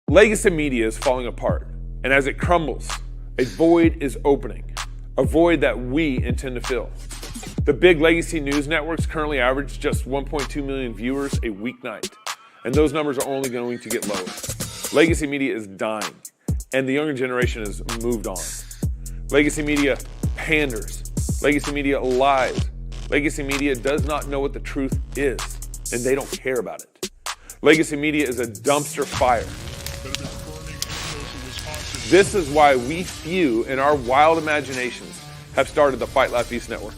Legacy media is falling apart, and as it crumbles, a void is opening, a void that we intend to fill. The big legacy news networks currently average just 1.2 million viewers a weeknight, and those numbers are only going to get lower. Legacy media is dying, and the younger generation has moved on. Legacy media panders. Legacy media lies. Legacy media does not know what the truth is, and they don't care about it. Legacy media is a dumpster fire. This is why we few in our wild imaginations have started the Fight Laugh Feast Network.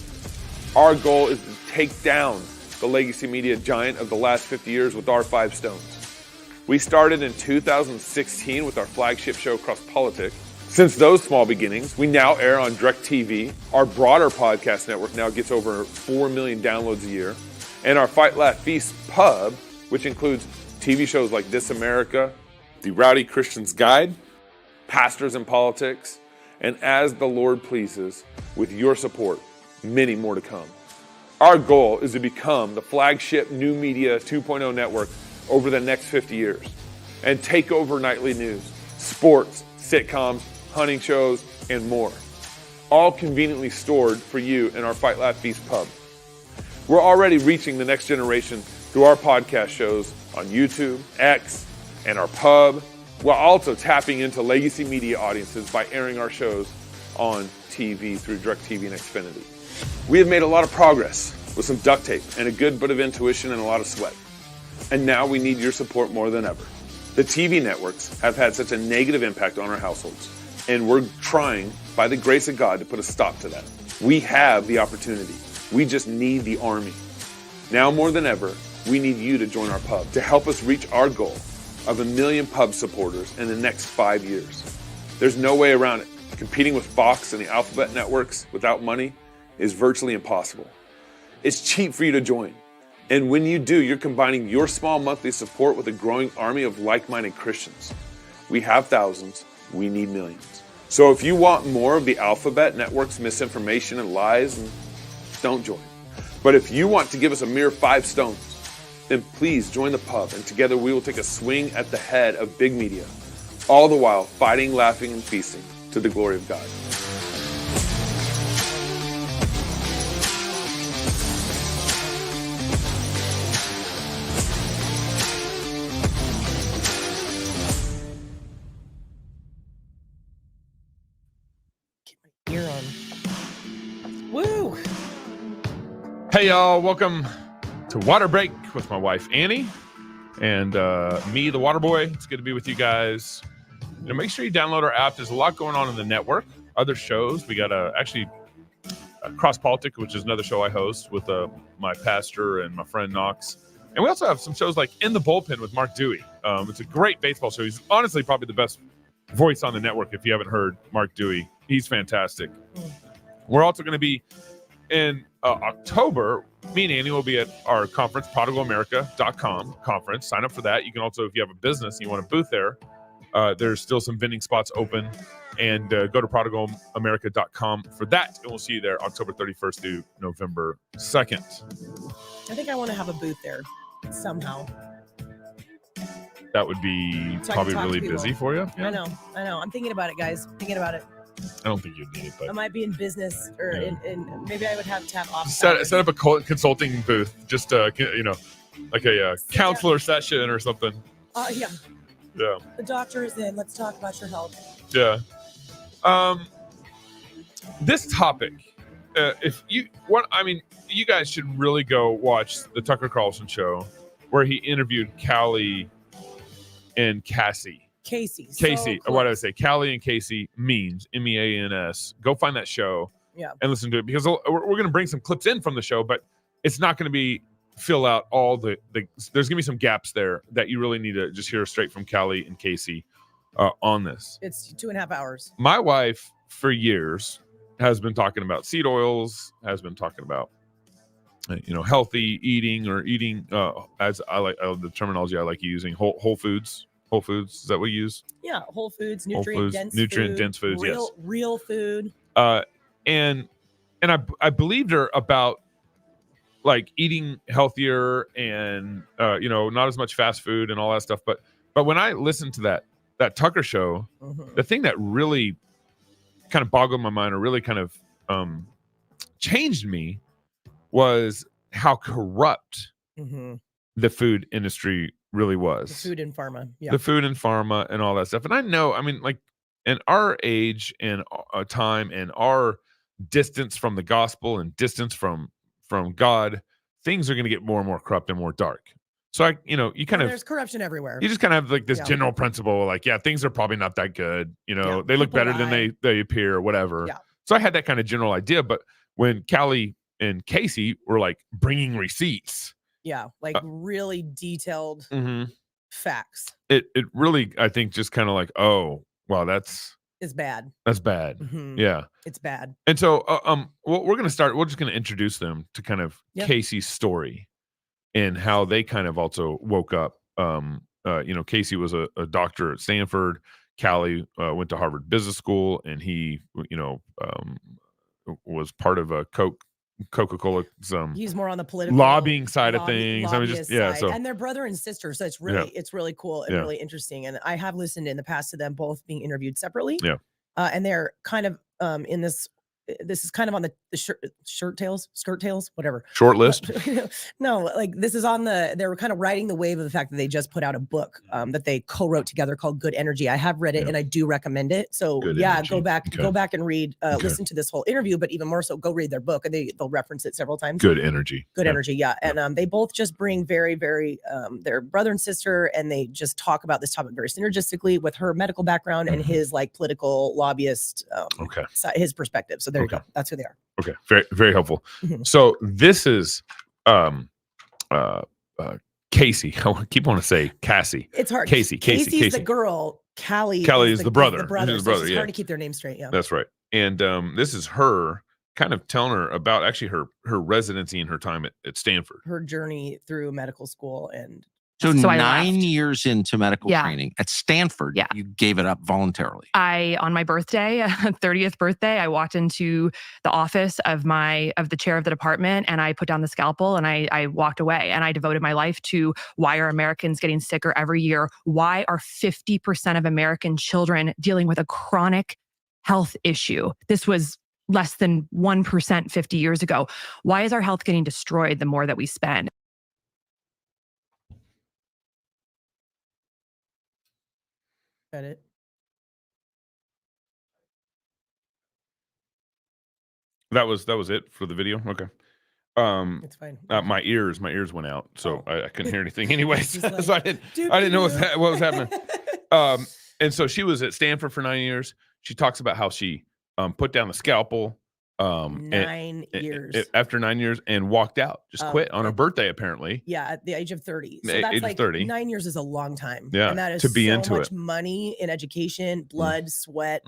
Our goal is to take down the legacy media giant of the last 50 years with our 5 stones. We started in 2016 with our flagship show, Cross Politic. Since those small beginnings, we now air on DirecTV. Our broader podcast network now gets over 4 million downloads a year. And our Fight Laugh Feast pub, which includes TV shows like This America, The Rowdy Christian's Guide, Pastors in Politics, and As the Lord Pleases, with your support, many more to come. Our goal is to become the flagship new media 2.0 network over the next 50 years and take over nightly news, sports, sitcoms, hunting shows, and more, all conveniently stored for you in our Fight Laugh Feast pub. We're already reaching the next generation through our podcast shows on YouTube, X, and our pub, while also tapping into legacy media audiences by airing our shows on TV through DirecTV and Xfinity. We have made a lot of progress with some duct tape and a good bit of intuition and a lot of sweat. And now we need your support more than ever. The TV networks have had such a negative impact on our households, and we're trying, by the grace of God, to put a stop to that. We have the opportunity. We just need the army. Now more than ever, we need you to join our pub to help us reach our goal of 1 million pub supporters in the next 5 years. There's no way around it. Competing with Fox and the Alphabet networks without money is virtually impossible. It's cheap for you to join. And when you do, you're combining your small monthly support with a growing army of like-minded Christians. We have thousands, we need millions. So if you want more of the Alphabet network's misinformation and lies, don't join. But if you want to give us a mere 5 stones, then please join the pub, and together we will take a swing at the head of big media, all the while fighting, laughing, and feasting to the glory of God. You're on. Woo! Hey y'all, welcome to Water Break with my wife Annie and me, the Water Boy. It's good to be with you guys. Make sure you download our app. There's a lot going on in the network. Other shows. We got Cross Politic, which is another show I host with my pastor and my friend Knox. And we also have some shows like In the Bullpen with Mark Dewey. It's a great baseball show. He's honestly probably the best voice on the network. If you haven't heard Mark Dewey, he's fantastic. We're also going to be in October. Me and Annie will be at our conference, prodigalamerica.com conference. Sign up for that. You can also, if you have a business and you want a booth there, there's still some vending spots open. And go to prodigalamerica.com for that. And we'll see you there October 31st through November 2nd. I think I want to have a booth there somehow. That would be So probably really busy for you. Yeah. I know. I'm thinking about it, guys. Thinking about it. I don't think you'd need it, but I might be in business, or in maybe I would have to have off. Set up a consulting booth, just like a counselor session or something. Yeah. Yeah. The doctor is in. Let's talk about your health. Yeah. This topic, you guys should really go watch the Tucker Carlson show where he interviewed Calley and Casey. Casey. What did I say? Calley and Casey Means, MEANS. Go find that show. Yeah. And listen to it, because we're going to bring some clips in from the show, but it's not going to fill out all the there's going to be some gaps there that you really need to just hear straight from Calley and Casey on this. It's 2.5 hours. My wife for years has been talking about seed oils, has been talking about healthy eating, or eating as I like the terminology I like using, whole foods. Whole foods, is that what you use? Yeah, whole foods, nutrient-dense foods, yes. Real food. And I believed her about like eating healthier and not as much fast food and all that stuff. But when I listened to that, that Tucker show, the thing that really kind of boggled my mind or really kind of changed me was how corrupt the food industry really was. The food and pharma. Yeah. The food and pharma and all that stuff. And I know, I mean, like in our age and time and our distance from the gospel and distance from God, things are going to get more and more corrupt and more dark. So there's corruption everywhere. You just kind of have like this general principle, like, things are probably not that good. They look better than they appear or whatever. Yeah. So I had that kind of general idea. But when Calley and Casey were like bringing receipts. Yeah. Like really detailed facts. It really, I think, just kind of like, oh, wow, it's bad. That's bad. Yeah. It's bad. And so we're going to start, we're just going to introduce them to kind of Casey's story and how they kind of also woke up. Casey was a doctor at Stanford. Calley went to Harvard Business School, and he, was part of a Coca-Cola. He's more on the political lobbying side of things. I mean, so, and they're brother and sister, so it's really cool and really interesting. And I have listened in the past to them both being interviewed separately. Yeah, and they're kind of in this. This is kind of on the skirt tails, whatever. Short list. No, like this is on they were kind of riding the wave of the fact that they just put out a book that they co-wrote together called Good Energy. I have read it and I do recommend it. So go back and read, listen to this whole interview, but even more so, go read their book, and they'll reference it several times. Good Energy. Good Energy. Yeah. And they both just bring very, very, their brother and sister, and they just talk about this topic very synergistically with her medical background and his like political lobbyist, his perspective. So there you go. That's who they are. Okay. Very, very helpful. So this is Casey. I keep wanting to say Cassie. It's hard. Casey's the girl. Calley is the brother. It's hard to keep their names straight. Yeah. That's right. And this is her kind of telling her about actually her residency and her time at Stanford. Her journey through medical school and So 9 years into medical training at Stanford, you gave it up voluntarily. On my birthday, 30th birthday, I walked into the office of the chair of the department, and I put down the scalpel and I walked away, and I devoted my life to why are Americans getting sicker every year? Why are 50% of American children dealing with a chronic health issue? This was less than 1% 50 years ago. Why is our health getting destroyed the more that we spend? It. That was it for the video. Okay. It's fine. My ears went out, so I couldn't hear anything anyways. Like, so I didn't know what was happening. And so she was at Stanford for 9 years. She talks about how she put down the scalpel. 9 years. After 9 years, and walked out, just quit on her birthday, apparently. Yeah, at the age of 30. So that's like 30. 9 years is a long time. Yeah, and that is to be so into much it. Money in education, blood, sweat,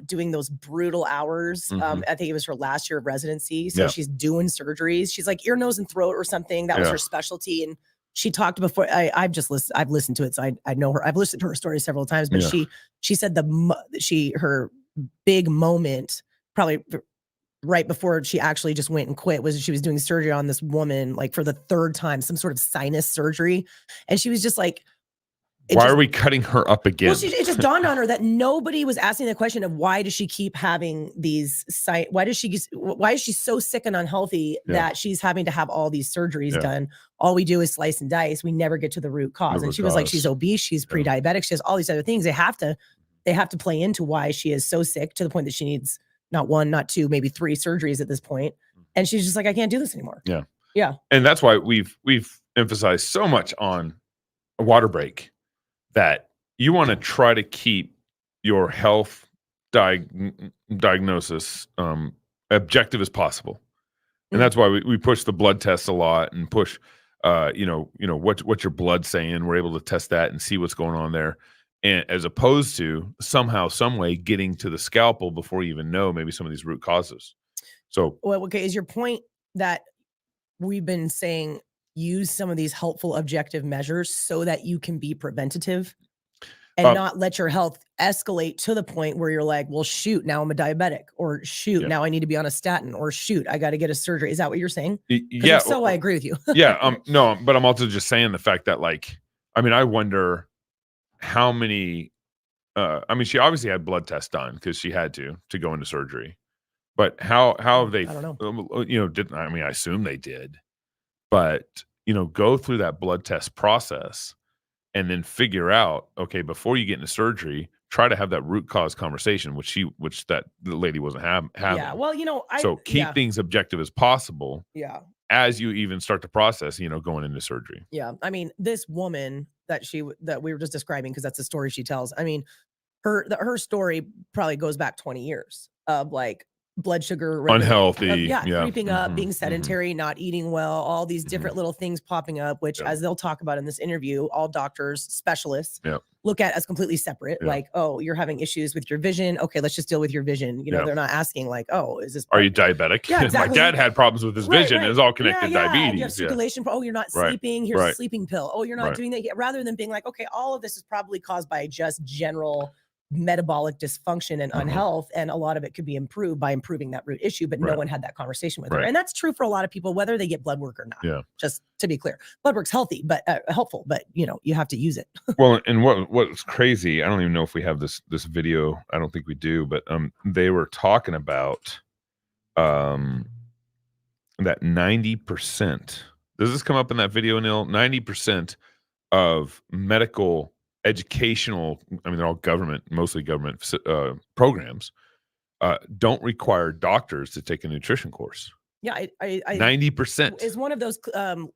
doing those brutal hours. I think it was her last year of residency. So she's doing surgeries. She's like ear, nose, and throat or something. That was her specialty. And she talked before. I've listened to it, so I know her. I've listened to her story several times. But she said her big moment, probably right before she actually just went and quit, was she was doing surgery on this woman, like for the third time, some sort of sinus surgery. And she was just like, why are we cutting her up again? Well, it just dawned on her that nobody was asking the question of why does she keep having these why is she so sick and unhealthy that she's having to have all these surgeries done? All we do is slice and dice. We never get to the root cause. And she was like, she's obese, she's pre-diabetic, she has all these other things. They have to play into why she is so sick to the point that she needs not one, not two, maybe 3 surgeries at this point. And she's just like, I can't do this anymore. Yeah. Yeah. And that's why we've emphasized so much on a water break, that you want to try to keep your health diagnosis objective as possible. And that's why we push the blood tests a lot, and push what your blood's saying. We're able to test that and see what's going on there. And as opposed to somehow, some way getting to the scalpel before you even know maybe some of these root causes. So, well, okay, is your point that we've been saying use some of these helpful objective measures so that you can be preventative and not let your health escalate to the point where you're like, well, shoot, now I'm a diabetic, or shoot, now I need to be on a statin, or shoot, I got to get a surgery. Is that what you're saying? Yeah. So I agree with you. Yeah. No, but I'm also just saying the fact that, like, I mean, I wonder how many, I mean, she obviously had blood tests done because she had to go into surgery. But how have they, I don't know. Didn't, I mean, I assume they did, but, go through that blood test process and then figure out, okay, before you get into surgery, try to have that root cause conversation, which the lady wasn't having. Yeah. Well, so keep things objective as possible. Yeah. As you even start to process, going into surgery. Yeah. I mean, this woman that we were just describing, because that's the story she tells. I mean, her story probably goes back 20 years of like blood sugar, unhealthy, creeping up, being sedentary, not eating well, all these different little things popping up, which as they'll talk about in this interview, all doctors, specialists look at as completely separate. Like, oh, you're having issues with your vision. Okay, let's just deal with your vision. They're not asking like, oh, is this? Are you diabetic? Yeah, exactly. My dad had problems with his vision. Right. It was all connected to diabetes. You have circulation. Oh, you're not sleeping. Here's a sleeping pill. Oh, you're not doing that yet. Rather than being like, okay, all of this is probably caused by just general metabolic dysfunction and unhealth, and a lot of it could be improved by improving that root issue, but no one had that conversation with her. And that's true for a lot of people, whether they get blood work or not. Just to be clear, blood work's healthy, but helpful, but you have to use it. Well, and what's crazy, I don't even know if we have this video. I don't think we do, but they were talking about that 90%. Does this come up in that video, Neil? 90% of medical educational, I mean, they're all mostly government programs, don't require doctors to take a nutrition course. Yeah, 90% is one of those. Do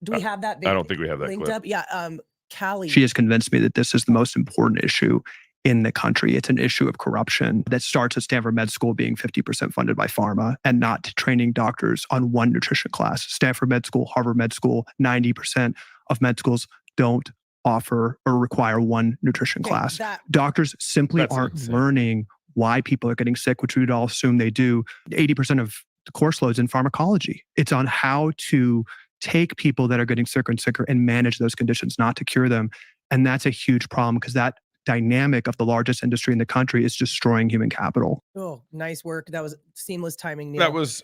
we have that? I don't think we have that linked clip. Up. Yeah, Calley. She has convinced me that this is the most important issue in the country. It's an issue of corruption that starts at Stanford Med School being 50% funded by pharma and not training doctors on one nutrition class. Stanford Med School, Harvard Med School, 90% of med schools don't offer or require one nutrition class. Doctors simply aren't learning why people are getting sick, which we'd all assume they do. 80% of the course loads in pharmacology. It's on how to take people that are getting sicker and sicker and manage those conditions, not to cure them. And that's a huge problem because that dynamic of the largest industry in the country is destroying human capital. Oh, nice work. That was seamless timing, Neil. That was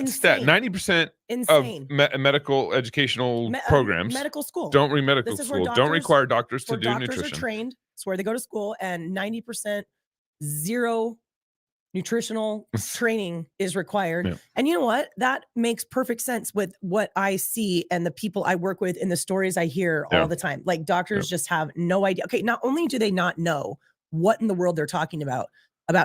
stat. 90% of medical educational programs, medical school, don't require doctors to do doctors nutrition. Are trained. It's where they go to school, and 90% zero nutritional training is required. Yeah. And you know what? That makes perfect sense with what I see and the people I work with and the stories I hear all the time. Like doctors just have no idea. Okay, not only do they not know what in the world they're talking about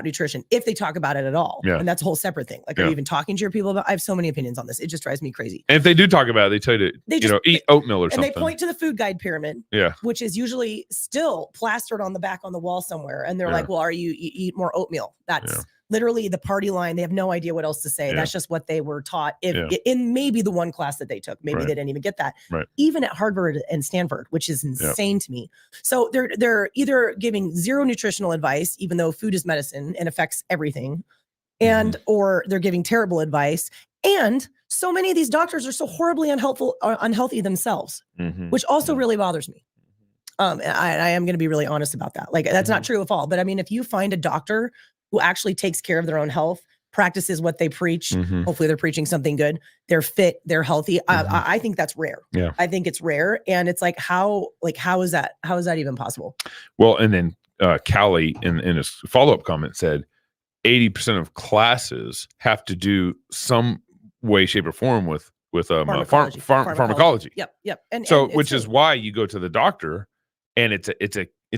nutrition, if they talk about it at all. Yeah. And that's a whole separate thing. Like, are you even talking to your people about? I have so many opinions on this. It just drives me crazy. And if they do talk about it, they tell you to eat oatmeal or something. And they point to the food guide pyramid, which is usually still plastered on the back on the wall somewhere. And they're like, well, you eat more oatmeal. That's literally the party line. They have no idea what else to say. That's just what they were taught in maybe the one class that they took. Maybe they didn't even get that. Even at Harvard and Stanford, which is insane to me. So they're either giving zero nutritional advice, even though food is medicine and affects everything, and or they're giving terrible advice. And so many of these doctors are so horribly unhealthy themselves, which also really bothers me. I am going to be really honest about that. Like, that's not true of all, but I mean, if you find a doctor who actually takes care of their own health, practices what they preach, hopefully they're preaching something good, they're fit, they're healthy. I think that's rare. Yeah. I think it's rare. And it's like, how is that even possible? Well, and then Calley in his follow-up comment said 80% of classes have to do some way, shape, or form with pharmacology. Yep. And which is why you go to the doctor, and it's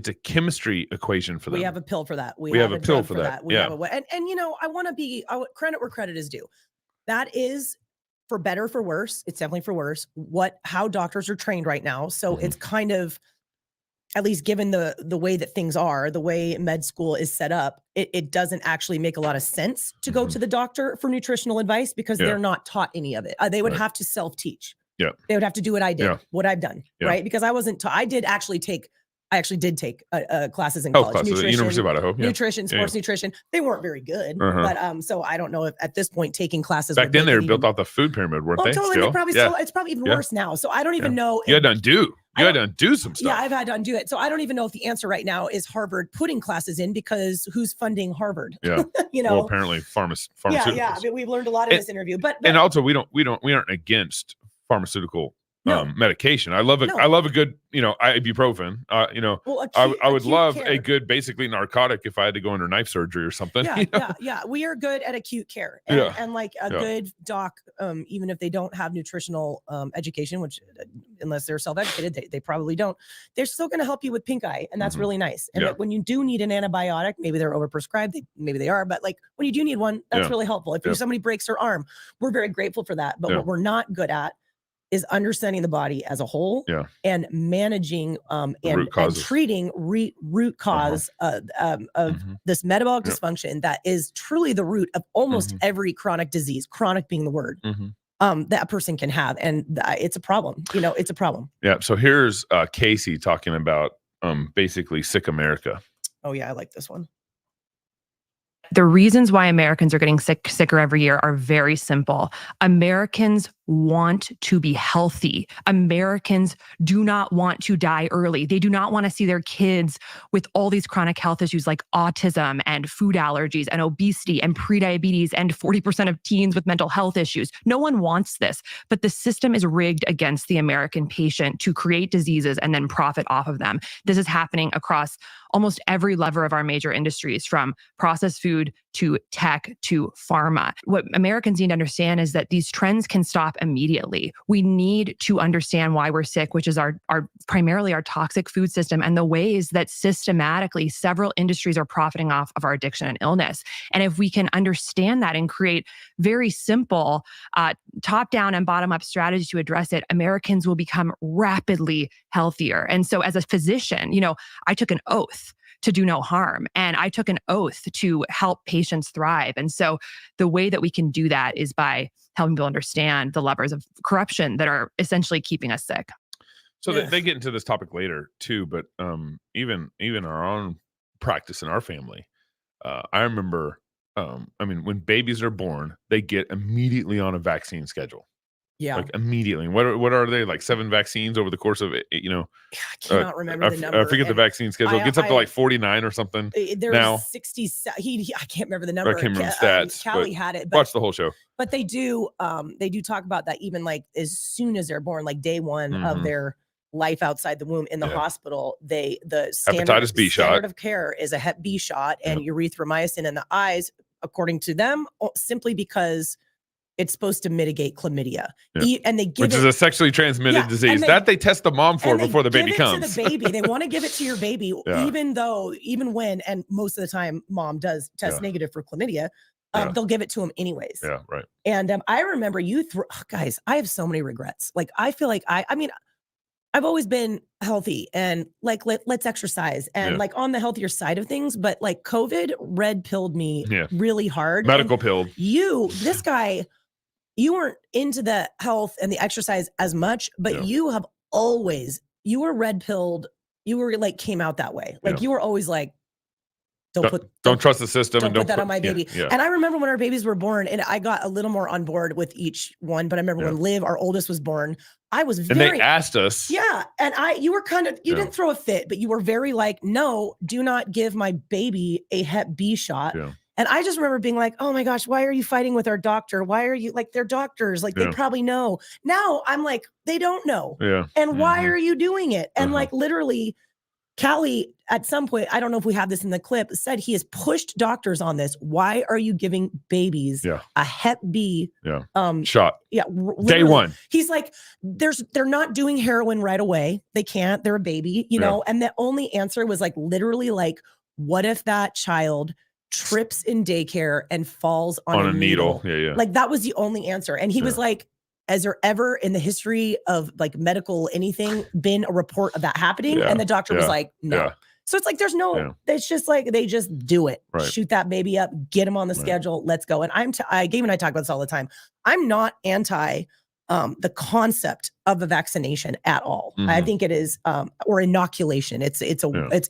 a chemistry equation for them. We have a pill for that. We have a pill for that. And I want to be credit where credit is due. That is for better, for worse. It's definitely for worse. How doctors are trained right now. So it's kind of, at least given the way that things are, the way med school is set up, it doesn't actually make a lot of sense to go to the doctor for nutritional advice because they're not taught any of it. They would have to self-teach. Yeah. They would have to do what I did, what I've done, right? Because I wasn't taught. I actually did take classes in college. Nutrition, University of Idaho. Nutrition, sports nutrition. They weren't very good. But so I don't know if at this point taking classes back then they were built off the food pyramid, weren't they? Totally. Still, it's probably even worse now. So I don't even know. You had to undo some stuff. Yeah, I've had to undo it. So I don't even know if the answer right now is Harvard putting classes in, because who's funding Harvard? Yeah. Well, apparently pharmaceuticals. Yeah. I mean, we've learned a lot in this interview, but and also we aren't against pharmaceutical medication. I love it. I love a good, ibuprofen. I would love a good, basically narcotic if I had to go under knife surgery or something. Yeah. We are good at acute care, and like a good doc, even if they don't have nutritional education, which unless they're self-educated, they probably don't. They're still going to help you with pink eye, and that's really nice. And like when you do need an antibiotic, maybe they're overprescribed, maybe they are, but like when you do need one, that's really helpful. If somebody breaks their arm, we're very grateful for that. But what we're not good at is understanding the body as a whole and managing and treating root cause of this metabolic dysfunction that is truly the root of almost every chronic disease, chronic being the word, that a person can have. And it's a problem. It's a problem. Yeah. So here's Casey talking about basically Sick America. Oh, yeah. I like this one. The reasons why Americans are getting sicker every year are very simple. Americans want to be healthy. Americans do not want to die early. They do not want to see their kids with all these chronic health issues like autism and food allergies and obesity and prediabetes and 40% of teens with mental health issues. No one wants this, but the system is rigged against the American patient to create diseases and then profit off of them. This is happening across almost every lever of our major industries, from processed food to tech to pharma. What Americans need to understand is that these trends can stop immediately. We need to understand why we're sick, which is our primarily our toxic food system and the ways that systematically several industries are profiting off of our addiction and illness. And if we can understand that and create very simple top-down and bottom-up strategies to address it, Americans will become rapidly healthier. And so as a physician, I took an oath to do no harm. And I took an oath to help patients thrive. And so the way that we can do that is by helping people understand the levers of corruption that are essentially keeping us sick. So they get into this topic later too, but even our own practice in our family, I remember, when babies are born, they get immediately on a vaccine schedule. Yeah. Like immediately. What are they, like 7 vaccines over the course of it? I cannot remember the number. I forget the vaccine schedule. It gets up to like 49 or something. There's now 60. I can't remember the number. I can't remember stats. Calley had it. Watch the whole show. But they do talk about that even like as soon as they're born, like day one of their life outside the womb in the hospital, the hepatitis B standard of care is a Hep B shot and erythromycin in the eyes, according to them, simply because it's supposed to mitigate chlamydia, and they give which is a sexually transmitted disease that they test the mom for before the baby comes. To the baby, they want to give it to your baby, even when, and most of the time, mom does test negative for chlamydia. They'll give it to him anyways. Yeah, right. And I remember guys. I have so many regrets. Like I feel like I've always been healthy and like let's exercise and like on the healthier side of things, but like COVID red pilled me really hard. Medical pilled. This guy. You weren't into the health and the exercise as much, but you were red pilled. You were like, came out that way. Like you were always like, don't trust the system. Don't put that on my baby. And I remember when our babies were born and I got a little more on board with each one, but I remember when Liv, our oldest, was born, I was very. And they asked us. Yeah. And you were kind of, you didn't throw a fit, but you were very like, no, do not give my baby a Hep B shot. Yeah. And I just remember being like, oh my gosh, why are you fighting with our doctor? Why are you like, they're doctors, like they probably know. Now I'm like, they don't know. Yeah. And why are you doing it? And like literally, Calley at some point, I don't know if we have this in the clip, said he has pushed doctors on this. Why are you giving babies a Hep B shot? Yeah. Day one. He's like, they're not doing heroin right away. They can't, they're a baby, know? And the only answer was like, literally like, what if that child trips in daycare and falls on a needle? Yeah. Like that was the only answer. And he was like, has there ever in the history of like medical anything been a report of that happening? And the doctor was like, no. So it's like, there's no, it's just like, they just do it. Right. Shoot that baby up, get him on the schedule. Let's go. And Gabe and I talk about this all the time. I'm not anti the concept of a vaccination at all. I think it is, or inoculation. It's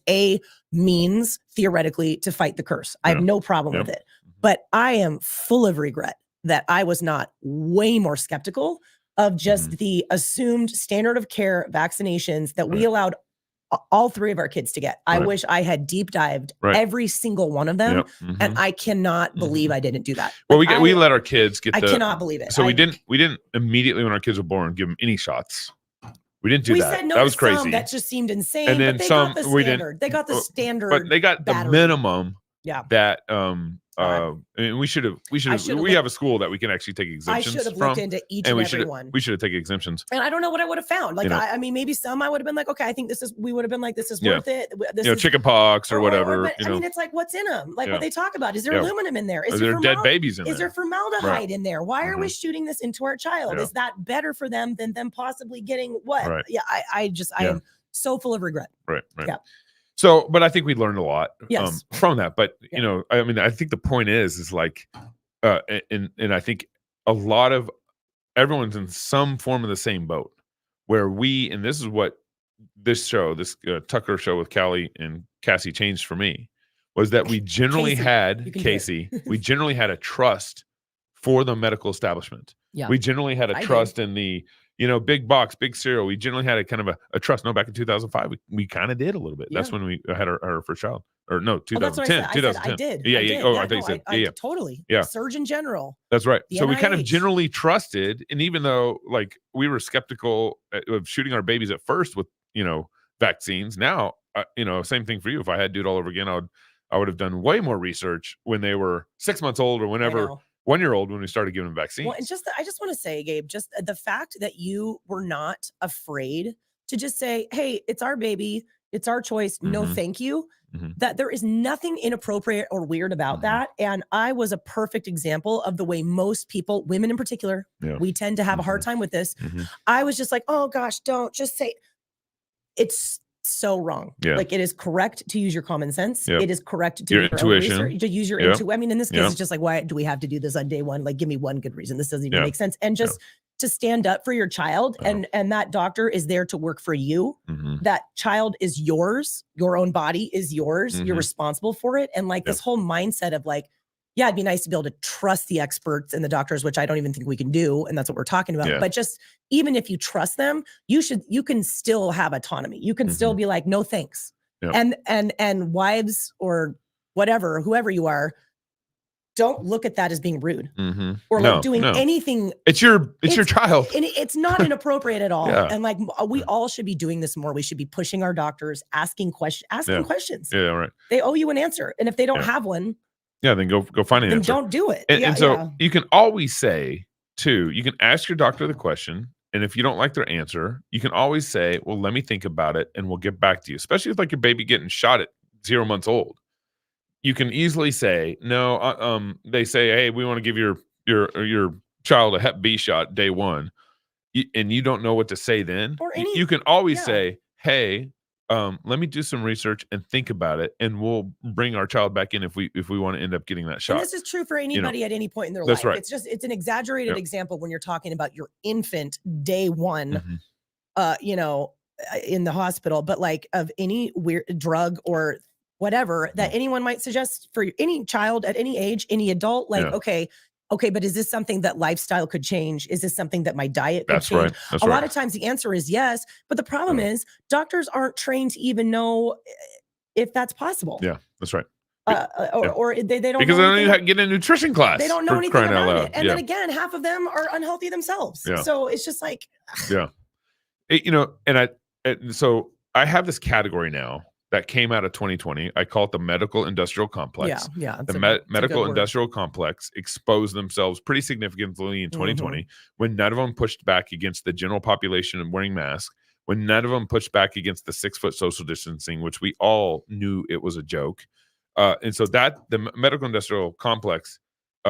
a means theoretically to fight the curse. I have no problem with it, but I am full of regret that I was not way more skeptical of just the assumed standard of care vaccinations that we allowed all 3 of our kids to get. I wish I had deep dived every single one of them. And I cannot believe I didn't do that. Well, we let our kids get I cannot believe it. So we didn't immediately when our kids were born, give them any shots. We didn't do we that. Said no that to was crazy. Some that just seemed insane. And then but they some got the we standard. didn't. They got the standard. But they got battery. the minimum. Yeah. That and we have a school that we can actually take exemptions. I should have from, looked into each and every one. We should have taken exemptions. And I don't know what I would have found. Like, I mean, maybe some I would have been like, okay, I think we would have been like, this is worth it. This is chicken pox or whatever. But, I mean, it's like, what's in them? Like what they talk about. Is there aluminum in there? Is there dead babies in there? Is there formaldehyde in there? Why are we shooting this into our child? Is that better for them than them possibly getting what? Right. Yeah, I am so full of regret. Right. Yeah. So, but I think we learned a lot from that. But I mean, I think the point is like, and I think a lot of everyone's in some form of the same boat where and this is what this Tucker show with Calley and Cassie changed for me, was that we generally we generally had a trust for the medical establishment. Yeah. We generally had a trust in the, big box, big cereal. We generally had a kind of a trust. No, back in 2005, we kind of did a little bit. Yeah. That's when we had our first child. Or no, 2010. 2010. I did. Yeah. Oh, I think so. Yeah. Totally. Yeah. Surgeon General. That's right. So NIH. we kind of generally trusted, and even though like we were skeptical of shooting our babies at first with vaccines, now same thing for you. If I had to do it all over again, I would have done way more research when they were 6 months old or whenever. 1-year-old when we started giving them vaccines. Well, and I just want to say, Gabe, just the fact that you were not afraid to just say, hey, it's our baby. It's our choice. No, thank you. That there is nothing inappropriate or weird about that. And I was a perfect example of the way most people, women in particular, we tend to have a hard time with this. I was just like, oh gosh, don't just say it's so wrong. Yeah. Like it is correct to use your common sense. Yep. It is correct to do your intuition. Research, to use your intuition. I mean, in this case, it's just like, why do we have to do this on day one? Like, give me one good reason. This doesn't even make sense. And just to stand up for your child, and that doctor is there to work for you. That child is yours. Your own body is yours. You're responsible for it. And like this whole mindset of like, yeah, it'd be nice to be able to trust the experts and the doctors, which I don't even think we can do. And that's what we're talking about. Yeah. But just even if you trust them, you can still have autonomy. You can still be like, no, thanks. Yeah. And wives or whatever, whoever you are, don't look at that as being rude or like doing anything. It's your child. And it's not inappropriate at all. Yeah. And like, we all should be doing this more. We should be pushing our doctors, asking questions. Yeah, right. They owe you an answer. And if they don't have one, then go find an answer. Don't do it. And so you can always say too, you can ask your doctor the question. And if you don't like their answer, you can always say, well, let me think about it and we'll get back to you. Especially with like your baby getting shot at 0 months old. You can easily say, no, they say, hey, we want to give your child a Hep B shot day one. And you don't know what to say then. Or you can always say, hey, let me do some research and think about it, and we'll bring our child back in if we want to end up getting that shot. And this is true for anybody at any point in their life. Right. It's an exaggerated example when you're talking about your infant day one, in the hospital, but like of any weird drug or whatever that anyone might suggest for any child at any age, any adult, like, okay, but is this something that lifestyle could change? Is this something that my diet could change? That's a lot of times the answer is yes, but the problem is doctors aren't trained to even know if that's possible. Yeah, that's right. Or they don't because they don't even get a nutrition class. They don't know anything about it. And then again, half of them are unhealthy themselves. Yeah. So it's just like, so I have this category now that came out of 2020. I call it the medical industrial complex. Yeah. The medical industrial complex exposed themselves pretty significantly in 2020 when none of them pushed back against the general population of wearing masks, when none of them pushed back against the 6-foot social distancing, which we all knew it was a joke. And so that the medical industrial complex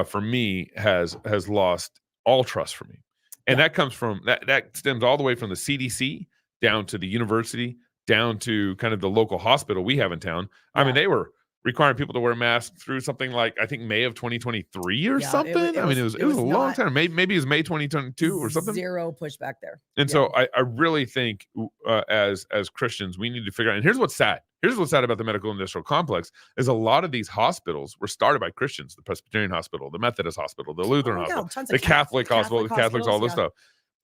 for me has lost all trust for me. And that comes from that stems all the way from the CDC down to the university, down to kind of the local hospital we have in town. I mean, they were requiring people to wear masks through something like, I think, May of 2023 or something. It was a long time. Maybe it was May 2022 or something. Zero pushback there. And so I really think as Christians, we need to figure out, and here's what's sad. Here's what's sad about the medical industrial complex is a lot of these hospitals were started by Christians, the Presbyterian hospital, the Methodist hospital, the Lutheran hospital, the Catholic hospital, the Catholics, all this stuff.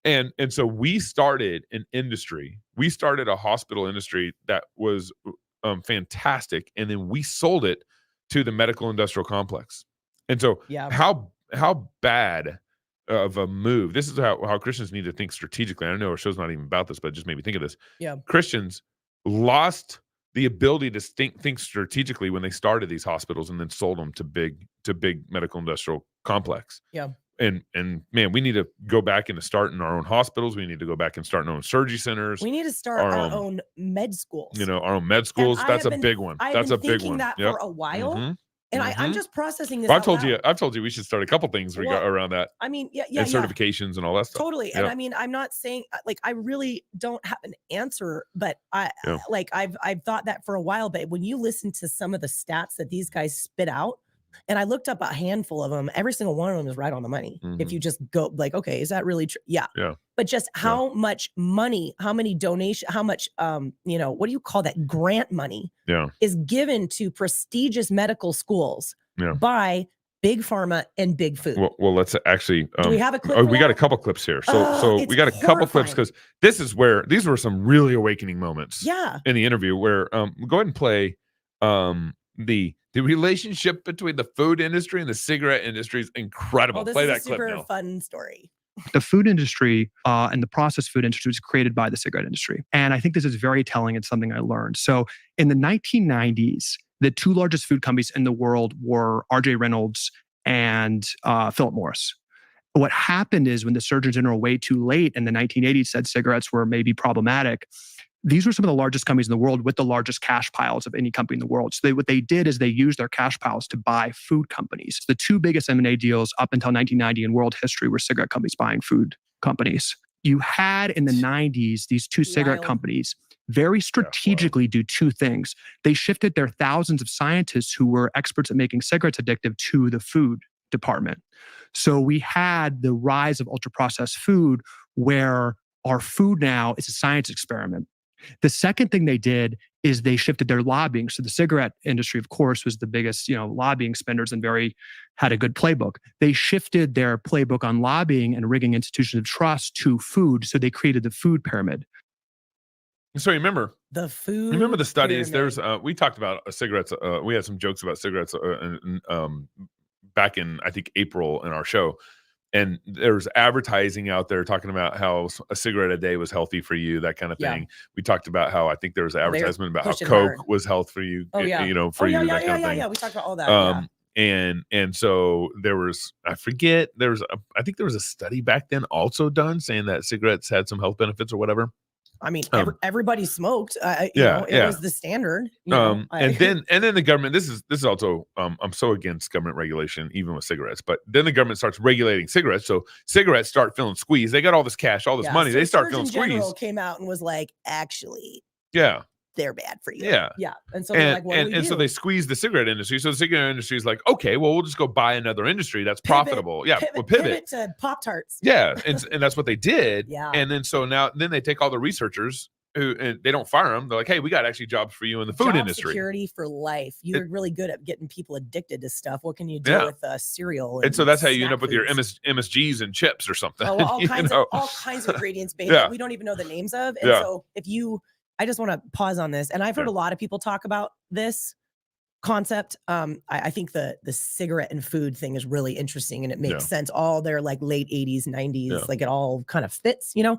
And so we started an industry. We started a hospital industry that was fantastic, and then we sold it to the medical industrial complex. And so how bad of a move. This is how Christians need to think strategically. I know our show's not even about this, but it just made me think of this. Yeah. Christians lost the ability to think strategically when they started these hospitals and then sold them to big medical industrial complex. Yeah. And man, we need to go back into starting our own hospitals. We need to go back and start our own surgery centers. We need to start our own med schools. You know, our own med schools. That's a big one. That's a big one. That for a while. Mm-hmm. And I'm just processing this. Well, I've told you we should start a couple things around that. I mean, yeah, and certifications and all that stuff. Totally. And I mean, I'm not saying like I really don't have an answer, but I've thought that for a while. But when you listen to some of the stats that these guys spit out, and I looked up a handful of them, every single one of them is right on the money. Mm-hmm. If you just go like, okay, is that really true? Yeah. Yeah. But just how much money, how many donations, how much, what do you call that? Grant money is given to prestigious medical schools by big pharma and big food. Well, let's actually. Do we have a clip? We got a couple clips here. So we got a couple clips because these were some really awakening moments. Yeah. In the interview where go ahead and play the relationship between the food industry and the cigarette industry is incredible. This play is that a clip super now. fun story. The food industry and the processed food industry was created by the cigarette industry. And I think this is very telling. It's something I learned. So in the 1990s, the two largest food companies in the world were R.J. Reynolds and Philip Morris. What happened is when the Surgeon General way too late in the 1980s said cigarettes were maybe problematic, these were some of the largest companies in the world with the largest cash piles of any company in the world. So what they did is they used their cash piles to buy food companies. The two biggest M&A deals up until 1990 in world history were cigarette companies buying food companies. You had in the 90s, these two cigarette companies very strategically do two things. They shifted their thousands of scientists who were experts at making cigarettes addictive to the food department. So we had the rise of ultra-processed food where our food now is a science experiment. The second thing they did is they shifted their lobbying. So the cigarette industry, of course, was the biggest, lobbying spenders and had a good playbook. They shifted their playbook on lobbying and rigging institutions of trust to food. So they created the food pyramid. So remember the food. Remember the studies. Pyramid. There's we talked about cigarettes. We had some jokes about cigarettes back in I think April in our show. And there's advertising out there talking about how a cigarette a day was healthy for you, that kind of thing. Yeah. We talked about how I think there was an advertisement about how Coke was health for you, for you, that kind of thing. Yeah, we talked about all that. And so there was, I think there was a study back then also done saying that cigarettes had some health benefits or whatever. I mean, everybody smoked. It was the standard. And then the government. This is also. I'm so against government regulation, even with cigarettes. But then the government starts regulating cigarettes, so cigarettes start feeling squeezed. They got all this cash, all this money. So they start feeling squeezed. Surgeon General came out and was like, actually, they're bad for you. Yeah. And so they're like, what do we do? So they squeeze the cigarette industry. So the cigarette industry is like, okay, well, we'll just go buy another industry that's profitable. Pivot to Pop-Tarts. Yeah. And that's what they did. Yeah. And then then they take all the researchers and they don't fire them. They're like, hey, we got actually jobs for you in the food industry. Security for life. You're really good at getting people addicted to stuff. What can you do with cereal? And so that's how you end up with your MSGs and chips or something. Oh, all kinds of ingredients that we don't even know the names of. And so I just want to pause on this. And I've heard a lot of people talk about this concept. I think the cigarette and food thing is really interesting and it makes sense. All their like late 80s, 90s, like it all kind of fits, Yeah.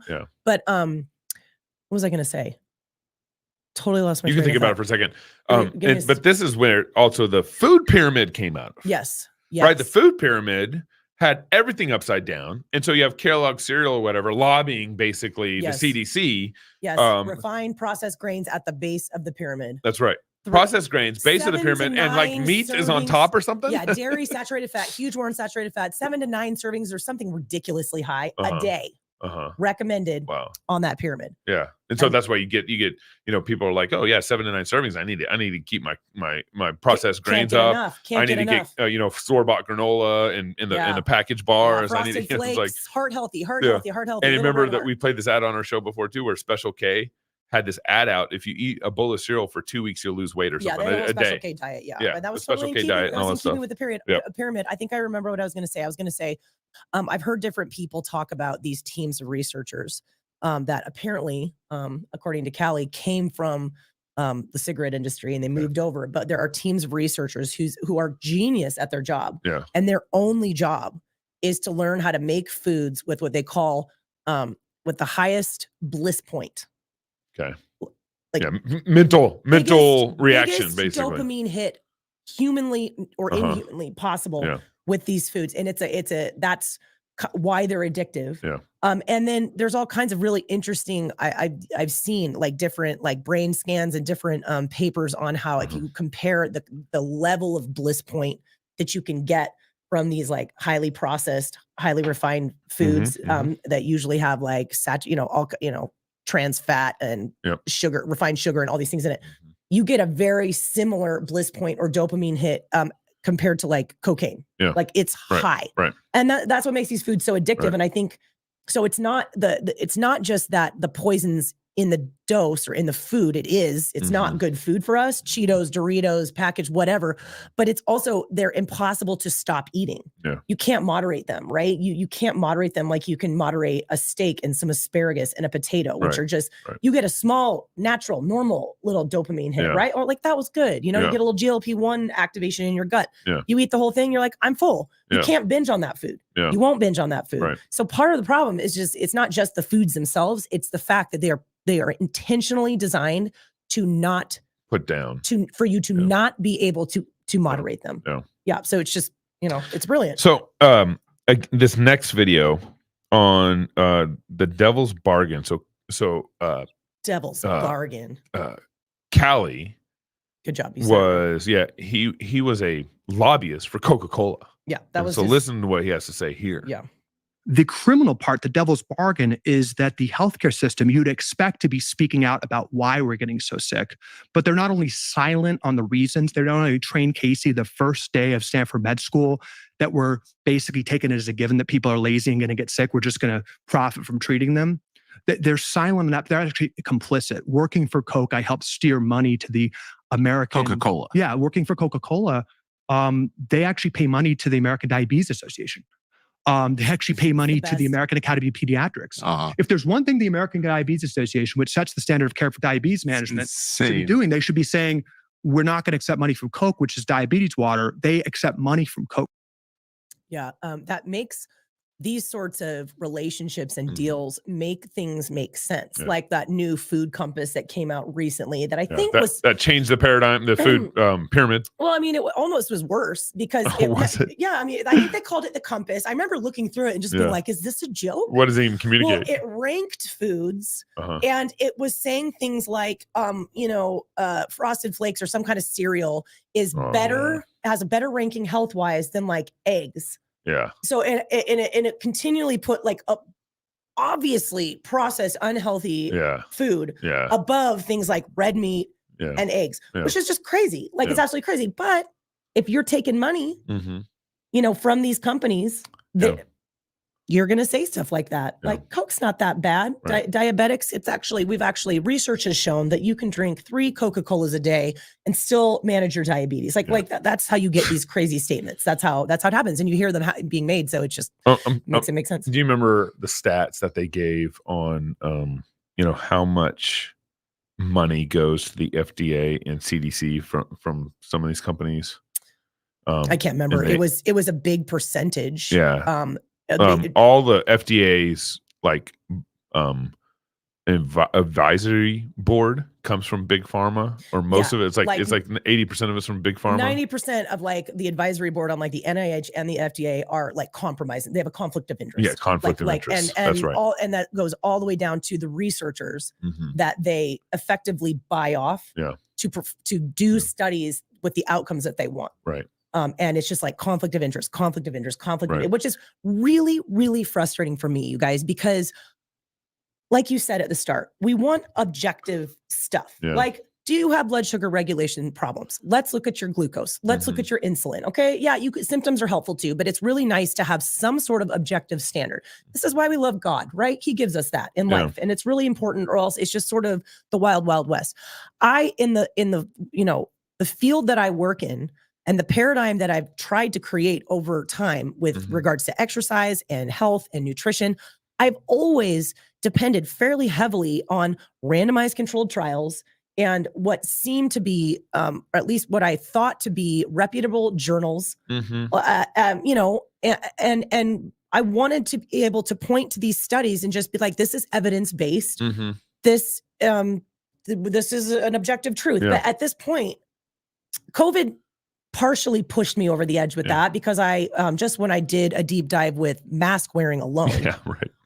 But what was I going to say? Totally lost my train of thought. You can think about it for a second. But this is where also the food pyramid came out of. Yes. Right. The food pyramid had everything upside down. And so you have Kellogg cereal or whatever lobbying basically the CDC. Yes. Refined processed grains at the base of the pyramid. That's right. Processed grains, base of the pyramid, and like meat is on top or something. Yeah. Dairy, saturated fat, huge warm saturated fat, 7 to 9 servings or something ridiculously high a day. Recommended on that pyramid. Yeah. And so that's why you get, people are like, oh yeah, 7 to 9 servings. I need to keep my processed grains up. I need to get, store-bought granola in the package bars. I need to get like heart healthy. And remember that we played this ad on our show before too, where Special K had this ad out. If you eat a bowl of cereal for 2 weeks, you'll lose weight or something. A Special K diet. Yeah. Yeah. But that was Special K diet and all that stuff. With the pyramid. I think I remember what I was going to say. I was going to say, I've heard different people talk about these teams of researchers that apparently, according to Calley, came from the cigarette industry and they moved over. But there are teams of researchers who are genius at their job. Yeah. And their only job is to learn how to make foods with what they call with the highest bliss point. Okay. Like mental reaction, biggest basically. Dopamine hit humanly or inhumanly possible with these foods. And that's why they're addictive. Yeah. And then there's all kinds of really interesting, I've seen like different like brain scans and different papers on how if you compare the level of bliss point that you can get from these like highly processed, highly refined foods that usually have like trans fat and sugar, refined sugar and all these things in it, you get a very similar bliss point or dopamine hit compared to like cocaine. Yeah. Like it's high. Right. And that's what makes these foods so addictive. Right. And I think, so it's not it's not just that the poisons in the dose or in the food, it's not good food for us, Cheetos, Doritos, packaged, whatever, but it's also, they're impossible to stop eating. Yeah. You can't moderate them, right? You can't moderate them like you can moderate a steak and some asparagus and a potato, which are just, you get a small, natural, normal little dopamine hit, right? Or like, that was good. You get a little GLP-1 activation in your gut. Yeah. You eat the whole thing, you're like, I'm full. You can't binge on that food. Yeah. You won't binge on that food. Right. So part of the problem is it's not just the foods themselves, it's the fact that they are intentionally designed to not put down, for you to not be able to moderate them. Yeah. So it's just, it's brilliant. So this next video on the Devil's Bargain. So Devil's Bargain. Calley. Good job. He was a lobbyist for Coca-Cola. Yeah. So listen to what he has to say here. Yeah. The criminal part, the devil's bargain, is that the healthcare system, you'd expect to be speaking out about why we're getting so sick, but they're not only silent on the reasons, they're not only trained Casey the first day of Stanford Med School, that we're basically taking it as a given that people are lazy and going to get sick. We're just going to profit from treating them. They're silent enough. They're actually complicit. Working for Coke, I helped steer money to the American Coca-Cola. Yeah, working for Coca-Cola, they actually pay money to the American Diabetes Association. They actually pay money to the American Academy of Pediatrics. If there's one thing the American Diabetes Association, which sets the standard of care for diabetes management, should be doing, they should be saying, we're not going to accept money from Coke, which is diabetes water. They accept money from Coke. Yeah, that makes these sorts of relationships and deals make things make sense. Like that new food compass that came out recently that I think that changed the paradigm, the food pyramid. Well, I mean, it almost was worse because yeah, I mean, I think they called it the compass. I remember looking through it and just being like, is this a joke? What does it even communicate? Well, it ranked foods and it was saying things like, Frosted Flakes or some kind of cereal is has a better ranking health-wise than like eggs. Yeah. So and it continually put like obviously processed unhealthy food above things like red meat and eggs, which is just crazy. Like it's absolutely crazy. But if you're taking money, from these companies, you're going to say stuff like that. Like Coke's not that bad. Right. Diabetics, research has shown that you can drink 3 Coca-Colas a day and still manage your diabetes. Like that's how you get these crazy statements. That's how it happens. And you hear them being made. So it just makes it make sense. Do you remember the stats that they gave on, how much money goes to the FDA and CDC from some of these companies? I can't remember. It was a big percentage. Yeah. All the FDA's advisory board comes from big pharma, or most of it. It's like 80% of it's from big pharma. 90% of like the advisory board on like the NIH and the FDA are like compromising. They have a conflict of interest. Yeah, conflict of interest. And that's right. And that goes all the way down to the researchers that they effectively buy off to do studies with the outcomes that they want. Right. And it's just like conflict of interest, which is really, really frustrating for me, you guys, because like you said at the start, we want objective stuff. Yeah. Like, do you have blood sugar regulation problems? Let's look at your glucose. Let's look at your insulin. Okay. Yeah. Symptoms are helpful too, but it's really nice to have some sort of objective standard. This is why we love God, right? He gives us that in life, and it's really important, or else it's just sort of the wild, wild west. In the field that I work in, and the paradigm that I've tried to create over time with regards to exercise and health and nutrition, I've always depended fairly heavily on randomized controlled trials and what seemed to be, or at least what I thought to be reputable journals, and I wanted to be able to point to these studies and just be like, this is evidence-based. This is an objective truth. But at this point, COVID partially pushed me over the edge with that, because I just when I did a deep dive with mask wearing alone,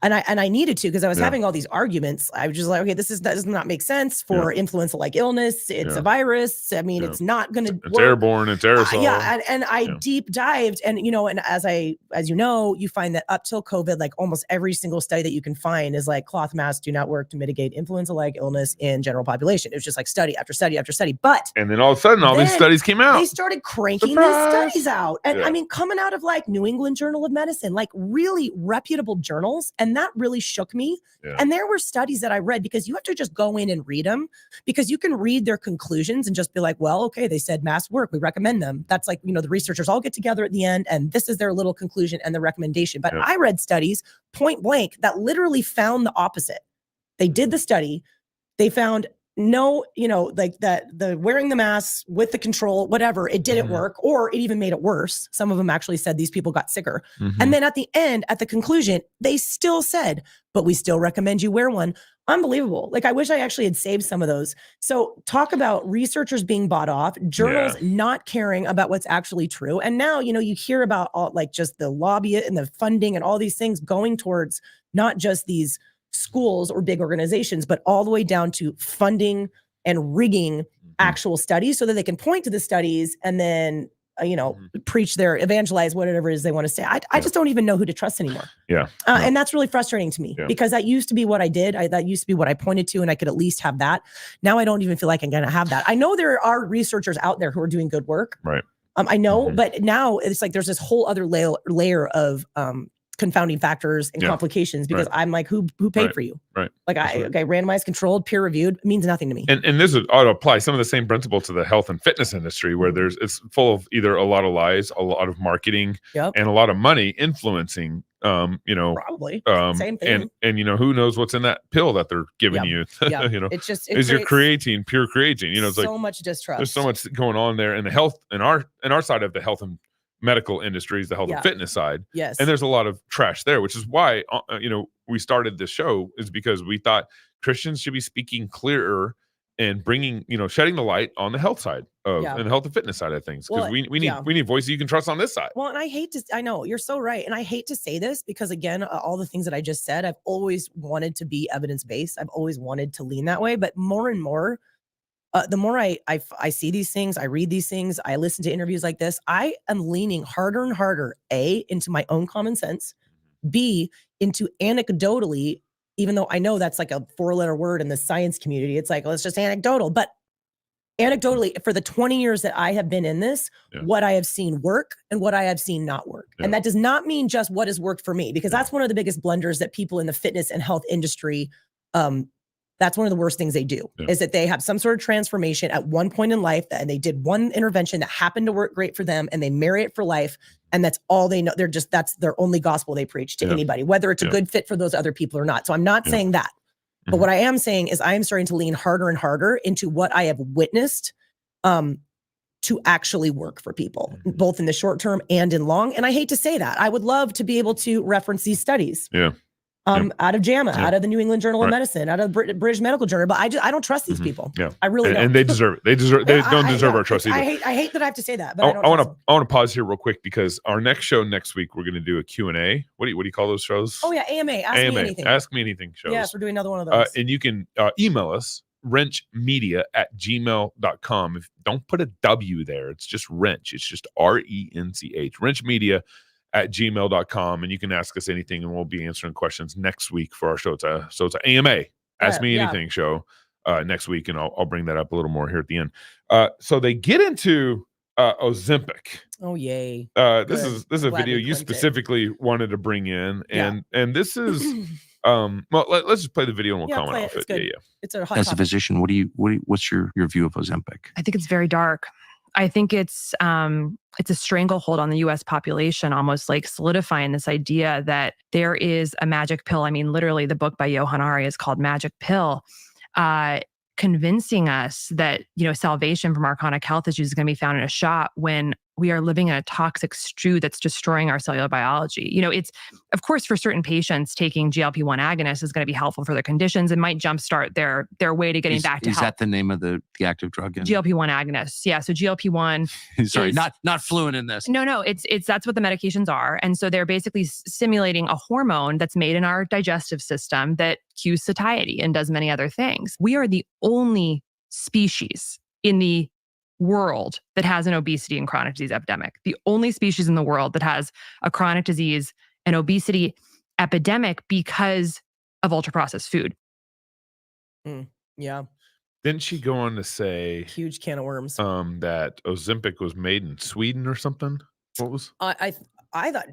and I needed to, because I was having all these arguments. I was just like, okay, that does not make sense for influenza-like illness. It's a virus. I mean, it's not going to work. It's airborne. It's aerosol. And I deep dived, and and as you know, you find that up till COVID, like almost every single study that you can find is like cloth masks do not work to mitigate influenza-like illness in general population. It was just like study after study after study. But and then all of a sudden, all these studies came out. They started cranking these studies out, and I mean, coming out of like New England Journal of Medicine, like really reputable journals, and that really shook me. And there were studies that I read, because you have to just go in and read them, because you can read their conclusions and just be like, well, okay, they said masks work, we recommend them. That's like, the researchers all get together at the end, and this is their little conclusion and the recommendation. But I read studies point blank that literally found the opposite. They did the study, they found no, like that the wearing the masks with the control, whatever, it didn't work, or it even made it worse. Some of them actually said these people got sicker. And then at the end, at the conclusion, they still said, but we still recommend you wear one. Unbelievable. Like, I wish I actually had saved some of those. So talk about researchers being bought off, journals not caring about what's actually true. And now, you hear about all, like, just the lobby and the funding and all these things going towards not just these schools or big organizations, but all the way down to funding and rigging actual studies so that they can point to the studies and then, preach evangelize whatever it is they want to say. I just don't even know who to trust anymore. And that's really frustrating to me, because that used to be what I did. That used to be what I pointed to, and I could at least have that. Now I don't even feel like I'm going to have that. I know there are researchers out there who are doing good work. I know, but now it's like there's this whole other layer of confounding factors and complications, because I'm like, who paid for you? Like, randomized, controlled, peer reviewed means nothing to me. And this ought to apply some of the same principle to the health and fitness industry, where it's full of either a lot of lies, a lot of marketing, and a lot of money influencing. Probably same thing. And who knows what's in that pill that they're giving you? It's just your creatine, pure creatine. It's so like much distrust. There's so much going on there in the health, in our side of the health and medical industries, the health and fitness side. Yes. And there's a lot of trash there, which is why, we started this show, is because we thought Christians should be speaking clearer and bringing, shedding the light on the health side of, and the health and fitness side of things. Because we need voices you can trust on this side. Well, and I know you're so right. And I hate to say this, because again, all the things that I just said, I've always wanted to be evidence-based. I've always wanted to lean that way, but more and more, the more I see these things, I read these things, I listen to interviews like this, I am leaning harder and harder, A, into my own common sense, B, into anecdotally, even though I know that's like a 4-letter word in the science community, it's like, well, it's just anecdotal, but anecdotally, for the 20 years that I have been in this, what I have seen work and what I have seen not work. And that does not mean just what has worked for me, because that's one of the biggest blunders that people in the fitness and health industry, that's one of the worst things they do, is that they have some sort of transformation at one point in life, and they did one intervention that happened to work great for them, and they marry it for life. And that's all they know. That's their only gospel they preach to anybody, whether it's a good fit for those other people or not. So I'm not saying that, but what I am saying is I am starting to lean harder and harder into what I have witnessed, to actually work for people, both in the short term and in long. And I hate to say that. I would love to be able to reference these studies. Out of JAMA, out of the New England Journal of Medicine, out of the British Medical Journal, but I don't trust these people. I really don't. And they deserve it. They don't deserve our trust either. I hate that I have to say that, but I want to pause here real quick, because our next show next week, we're going to do a Q&A. What do you call those shows? Oh yeah, AMA. Ask Me Anything. Ask Me Anything shows. Yes, we're doing another one of those. And you can email us, RenchMedia@gmail.com. Don't put a W there. It's just wrench. It's just RENCH. RenchMedia@gmail.com, and you can ask us anything, and we'll be answering questions next week for our show. It's an AMA, Ask Me Anything show next week, and I'll bring that up a little more here at the end. So they get into Ozempic. Oh yay! This is a video you specifically wanted to bring in, and this is well, let's just play the video and we'll comment off it. It's a hot As topic. a physician, what's your view of Ozempic? I think it's very dark. I think it's a stranglehold on the U.S. population, almost like solidifying this idea that there is a magic pill. I mean, literally, the book by Johann Ari is called Magic Pill, convincing us that, salvation from our chronic health issues is going to be found in a shot when we are living in a toxic stew that's destroying our cellular biology. It's, of course, for certain patients, taking GLP-1 agonists is going to be helpful for their conditions and might jumpstart their way to getting back to health. Is that the name of the active drug? GLP-1 agonists. Yeah. So GLP-1. Sorry, not fluent in this. No. It's that's what the medications are. And so they're basically stimulating a hormone that's made in our digestive system that cues satiety and does many other things. We are the only species in the world that has an obesity and chronic disease epidemic. The only species in the world that has a chronic disease and obesity epidemic because of ultra-processed food. Yeah. Didn't she go on to say huge can of worms? That Ozempic was made in Sweden or something? What was? I thought,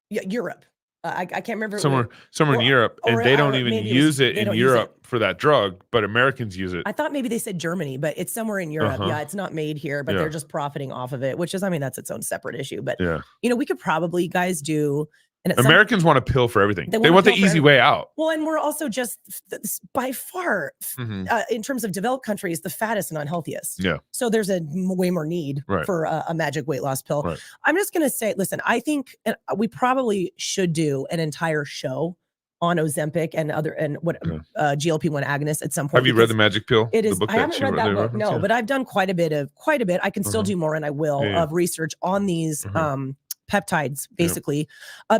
Europe. I can't remember. Somewhere in Europe, and they don't even use it in Europe for that drug, but Americans use it. I thought maybe they said Germany, but it's somewhere in Europe. Yeah, it's not made here, but they're just profiting off of it, which is, that's its own separate issue. But we could probably, guys, do. And Americans want a pill for everything. They want the easy way out. Well, and we're also just by far, in terms of developed countries, the fattest and unhealthiest. Yeah. So there's a way more need for a magic weight loss pill. Right. I'm just going to say, listen, I think we probably should do an entire show on Ozempic and GLP-1 agonists at some point. Have you read The Magic Pill? It is. I haven't read that book, no, but I've done quite a bit. I can still do more, and I will, of research on these peptides, basically,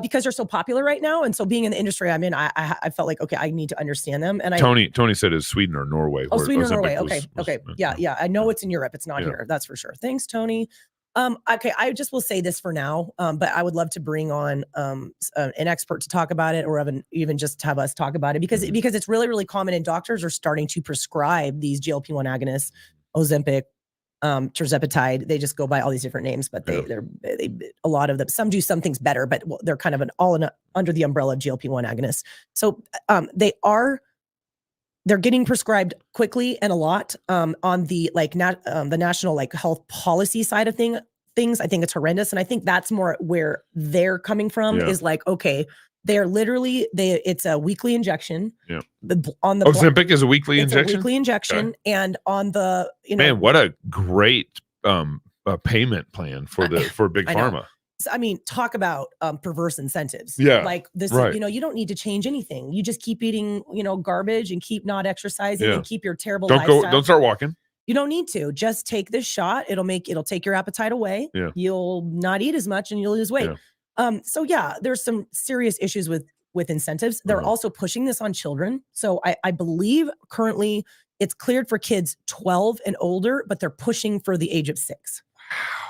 because they're so popular right now. And so being in the industry I'm in, I felt like, okay, I need to understand them. And Tony said it's Sweden or Norway. Oh, Sweden or Norway. Okay. Yeah. I know it's in Europe. It's not here. That's for sure. Thanks, Tony. Okay. I just will say this for now, but I would love to bring on an expert to talk about it, or even just have us talk about it, because it's really, really common, and doctors are starting to prescribe these GLP-1 agonists, Ozempic, tirzepatide. They just go by all these different names, but they're a lot of them. Some do some things better, but they're kind of under the umbrella of GLP-1 agonists. So they're getting prescribed quickly and a lot on the the national health policy side of things. I think it's horrendous, and I think that's more where they're coming from. Is okay. They're literally it's a weekly injection. Yeah. Ozempic is a weekly injection. A weekly injection, okay. And on the man, what a great payment plan for big pharma. So, talk about perverse incentives. Yeah, like this. Right. You don't need to change anything. You just keep eating garbage and keep not exercising and keep your terrible lifestyle. Don't start walking. You don't need to. Just take this shot. It'll take your appetite away. Yeah. You'll not eat as much and you'll lose weight. Yeah. There's some serious issues with incentives. They're also pushing this on children. So I believe currently it's cleared for kids 12 and older, but they're pushing for the age of 6,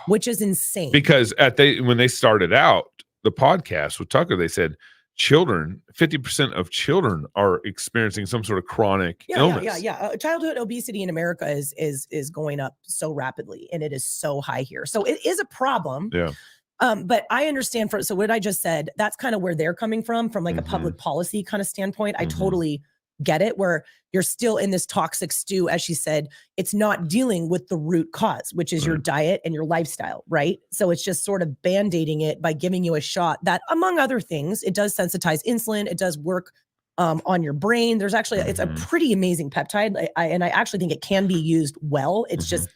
which is insane. Because when they started out the podcast with Tucker, they said 50% of children are experiencing some sort of chronic illness. Yeah. Childhood obesity in America is going up so rapidly, and it is so high here. So it is a problem. Yeah. But I understand so what I just said, that's kind of where they're coming from a public policy kind of standpoint. I totally get it, where you're still in this toxic stew, as she said. It's not dealing with the root cause, which is your diet and your lifestyle, right? So it's just sort of band-aiding it by giving you a shot that, among other things, it does sensitize insulin. It does work on your brain. There's actually, it's a pretty amazing peptide. I actually think it can be used well. It's just,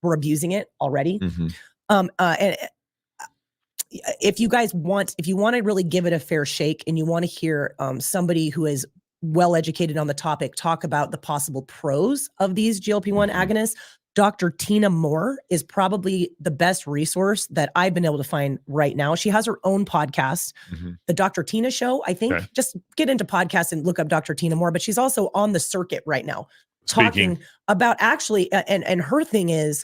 we're abusing it already. And if you want to really give it a fair shake, and you want to hear somebody who is well educated on the topic talk about the possible pros of these GLP-1 agonists, Dr. Tina Moore is probably the best resource that I've been able to find right now. She has her own podcast, the Dr. Tina Show, I think. Okay. Just get into podcasts and look up Dr. Tina Moore, but she's also on the circuit right now talking about actually, and her thing is,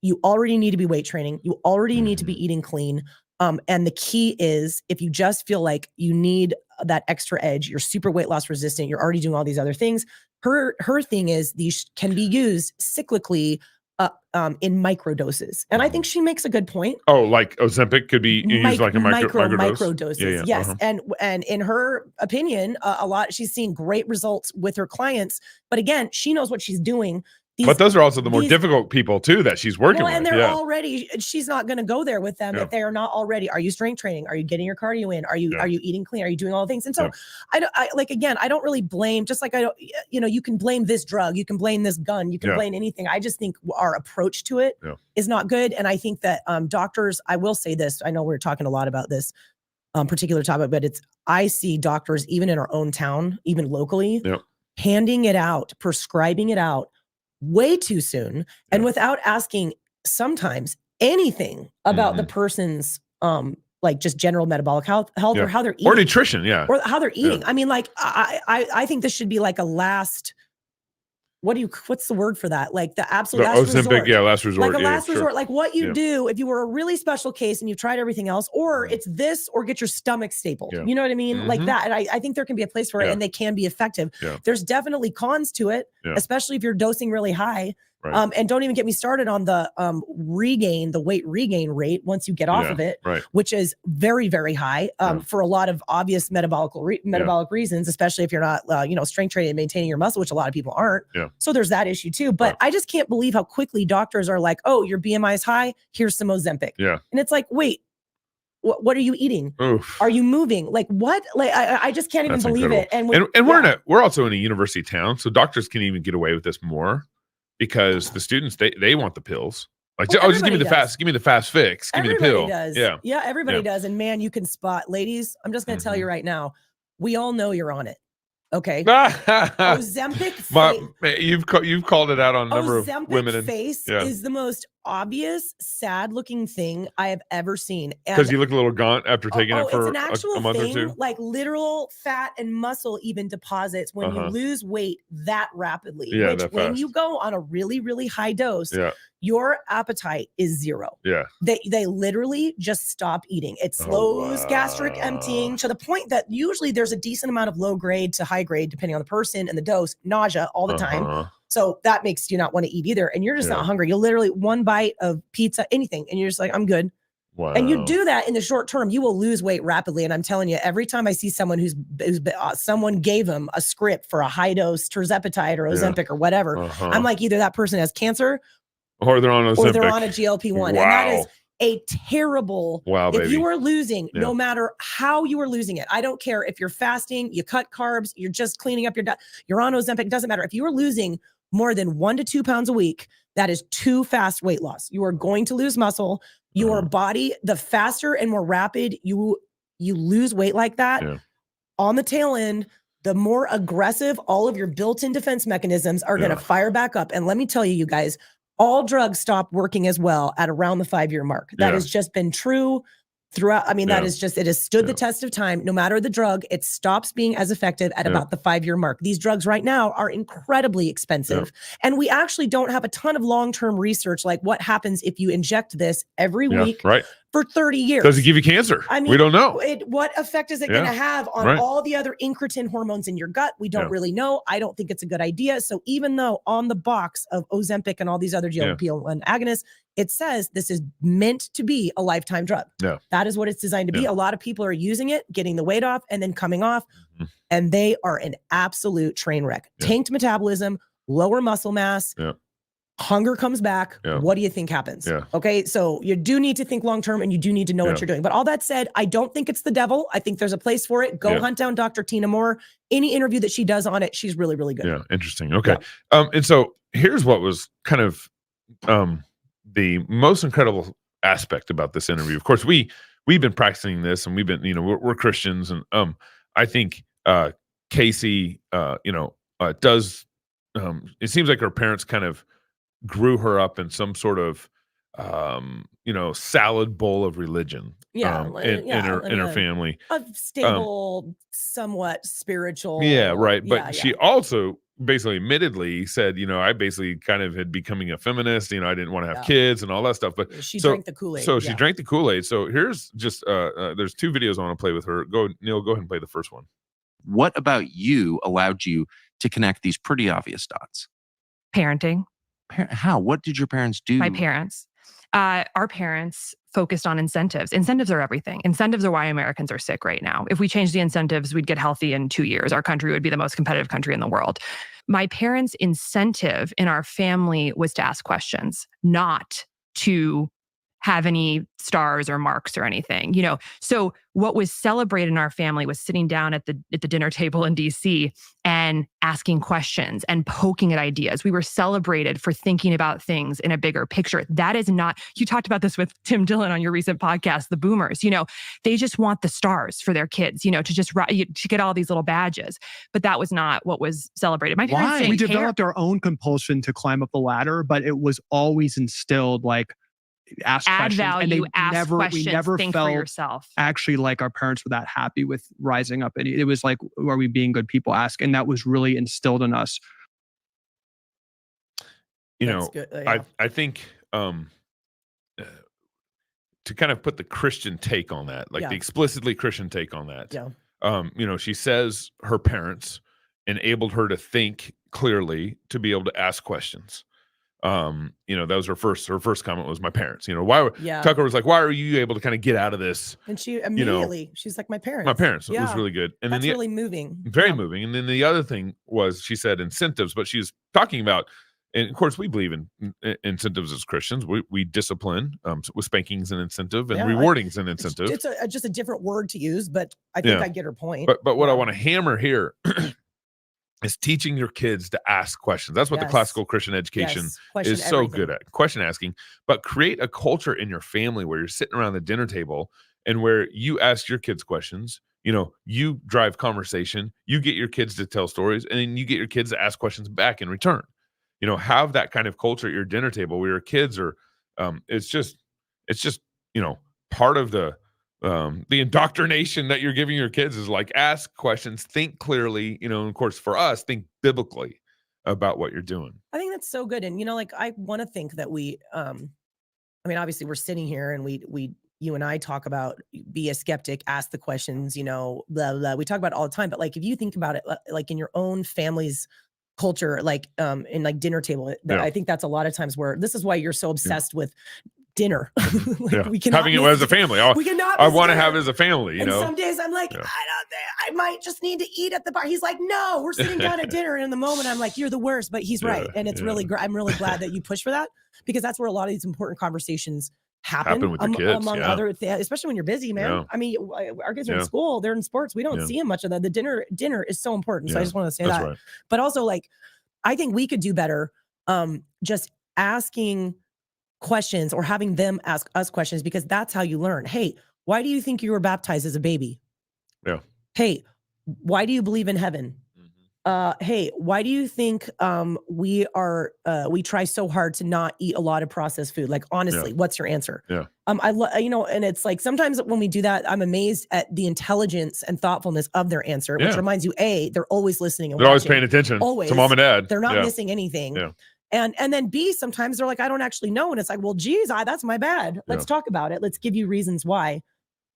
you already need to be weight training. You already need to be eating clean. And the key is, if you just feel like you need that extra edge, you're super weight loss resistant, you're already doing all these other things. Her thing is, these can be used cyclically in micro doses. And I think she makes a good point. Oh, like Ozempic could be used like a micro doses. Yes. And in her opinion, she's seen great results with her clients. But again, she knows what she's doing. But those are also the more difficult people too that she's working with. And they're already, she's not going to go there with them if they are not already. Are you strength training? Are you getting your cardio in? Are you eating clean? Are you doing all the things? And so I don't really blame, just like you can blame this drug, you can blame this gun, you can blame anything. I just think our approach to it is not good. And I think that doctors, I will say this, I know we're talking a lot about this particular topic, but I see doctors even in our own town, even locally, handing it out, prescribing it out way too soon and without asking sometimes anything about the person's like just general metabolic health or how they're eating or nutrition or how they're eating. I mean, like I think this should be like a last, what's the word for that? Like the absolute last resort. Last resort. Like a last resort. Like what you do if you were a really special case and you've tried everything else, or it's this, or get your stomach stapled. You know what I mean? Like that. And I think there can be a place for it and they can be effective. There's definitely cons to it, especially if you're dosing really high. And don't even get me started on the weight regain rate once you get off of it, which is very, very high for a lot of obvious metabolic reasons, especially if you're not, strength training and maintaining your muscle, which a lot of people aren't. So there's that issue too. But I just can't believe how quickly doctors are like, oh, your BMI is high. Here's some Ozempic. And it's like, wait, what are you eating? Oof. Are you moving? Like what? Like I just can't even believe it. And we're also in a university town, so doctors can even get away with this more. Because the students, they want the pills. Like, just give me the fast fix. Give me the pill. Does. Yeah, everybody does. And man, you can spot, ladies, I'm just going to tell you right now, we all know you're on it. Okay. Ozempic you've called it out on a number of women. Face is the most obvious, sad looking thing I have ever seen. Because you look a little gaunt after taking it for a month or two. Like literal fat and muscle even deposits when you lose weight that rapidly. Yeah, when you go on a really, really high dose, your appetite is zero. They literally just stop eating. It slows gastric emptying to the point that usually there's a decent amount of low grade to high grade, depending on the person and the dose, nausea all the time. So that makes you not want to eat either. And you're just not hungry. You'll literally one bite of pizza, anything. And you're just like, I'm good. Wow. And you do that in the short term, you will lose weight rapidly. And I'm telling you, every time I see someone who's someone gave them a script for a high dose tirzepatide or Ozempic or whatever, I'm like, either that person has cancer or they're on Ozempic. Or they're on a GLP-1. Wow. And that is a terrible, baby. If you are losing, no matter how you are losing it, I don't care if you're fasting, you cut carbs, you're just cleaning up your diet, you're on Ozempic, doesn't matter. If you are losing more than 1 to 2 pounds a week, that is too fast weight loss. You are going to lose muscle. Your body, the faster and more rapid you lose weight like that, on the tail end, the more aggressive all of your built-in defense mechanisms are going to fire back up. And let me tell you, you guys, all drugs stop working as well at around the 5-year mark. That has just been true throughout. I mean, that is just, it has stood the test of time. No matter the drug, it stops being as effective at about the 5-year mark. These drugs right now are incredibly expensive. And we actually don't have a ton of long-term research, like what happens if you inject this every week for 30 years. Does it give you cancer? I mean, we don't know. What effect is it going to have on all the other incretin hormones in your gut? We don't really know. I don't think it's a good idea. So even though on the box of Ozempic and all these other GLP-1 agonists, it says this is meant to be a lifetime drug. That is what it's designed to be. A lot of people are using it, getting the weight off and then coming off, and they are an absolute train wreck. Tanked metabolism, lower muscle mass, hunger comes back. What do you think happens? Okay, so you do need to think long-term and you do need to know what you're doing. But all that said, I don't think it's the devil. I think there's a place for it. Go hunt down Dr. Tina Moore. Any interview that she does on it, she's really, really good. Yeah, interesting. Okay. And so here's what was kind of the most incredible aspect about this interview. Of course, we've been practicing this and we've been, we're Christians, and I think Casey, does it seems like her parents kind of grew her up in some sort of salad bowl of religion in her family, a stable, somewhat spiritual, but she also basically admittedly said, I basically kind of had becoming a feminist, I didn't want to have kids and all that stuff, but she drank the Kool-Aid. So she drank the Kool-Aid. So here's just there's 2 videos I want to play with her. Neil, go ahead and play the first one. What about you allowed you to connect these pretty obvious dots? Parenting. How? What did your parents do? My parents. Our parents focused on incentives. Incentives are everything. Incentives are why Americans are sick right now. If we change the incentives, we'd get healthy in 2 years. Our country would be the most competitive country in the world. my parents' incentive in our family was to ask questions, not to have any stars or marks or anything, So what was celebrated in our family was sitting down at the dinner table in DC and asking questions and poking at ideas. We were celebrated for thinking about things in a bigger picture. That is not, you talked about this with Tim Dillon on your recent podcast, the boomers, they just want the stars for their kids, to get all these little badges. But that was not what was celebrated. My parents didn't We care. developed our own compulsion to climb up the ladder, but it was always instilled ask add questions, value, and questions, we never think felt for yourself. Actually like our parents were that happy with rising up. And it was like, are we being good people? Ask. And that was really instilled in us. I think to kind of put the Christian take on that, the explicitly Christian take on that. Yeah. She says her parents enabled her to think clearly, to be able to ask questions. That was her first comment was my parents. Tucker was like, why are you able to kind of get out of this? And she immediately, she's like, my parents. It was really good. And that's then really moving. Very moving. And then the other thing was, she said incentives, but she's talking about, and of course we believe in incentives as Christians. We discipline with spankings and incentive, and rewarding's an incentive. It's just a different word to use, but I think I get her point. But what I want to hammer here is teaching your kids to ask questions. That's what the classical Christian education is so good at, question asking. But create a culture in your family where you're sitting around the dinner table and where you ask your kids questions. You drive conversation, you get your kids to tell stories, and then you get your kids to ask questions back in return. Have that kind of culture at your dinner table where your kids are, it's just part of the indoctrination that you're giving your kids is ask questions, think clearly, and of course for us, think biblically about what you're doing. I think that's so good. And, I want to think that we, obviously we're sitting here and you and I talk about be a skeptic, ask the questions, blah, blah. We talk about it all the time, but if you think about it, in your own family's culture, in dinner table, I think that's a lot of times where this is why you're so obsessed with dinner. We cannot having it as a family. I want to have it as a family, and some days I'm like, I might just need to eat at the bar. He's like, no, we're sitting down at dinner. And in the moment I'm like, you're the worst, but he's right. And it's really I'm really glad that you push for that, because that's where a lot of these important conversations happen with your kids, among other things, especially when you're busy, man. Our kids are in school, they're in sports. We don't see them much of that. The dinner is so important. So I just want to say that. Right. But also I think we could do better just asking questions or having them ask us questions, because that's how you learn. Hey, why do you think you were baptized as a baby? Yeah. Hey, why do you believe in heaven? Hey, why do you think we try so hard to not eat a lot of processed food? Honestly, what's your answer? Yeah. And it's sometimes when we do that, I'm amazed at the intelligence and thoughtfulness of their answer, which reminds you, they're always listening and they're watching. Always paying attention to mom and dad. They're not missing anything. Yeah. And then B, sometimes they're like, I don't actually know. And it's like, well, geez, that's my bad. Let's talk about it. Let's give you reasons why.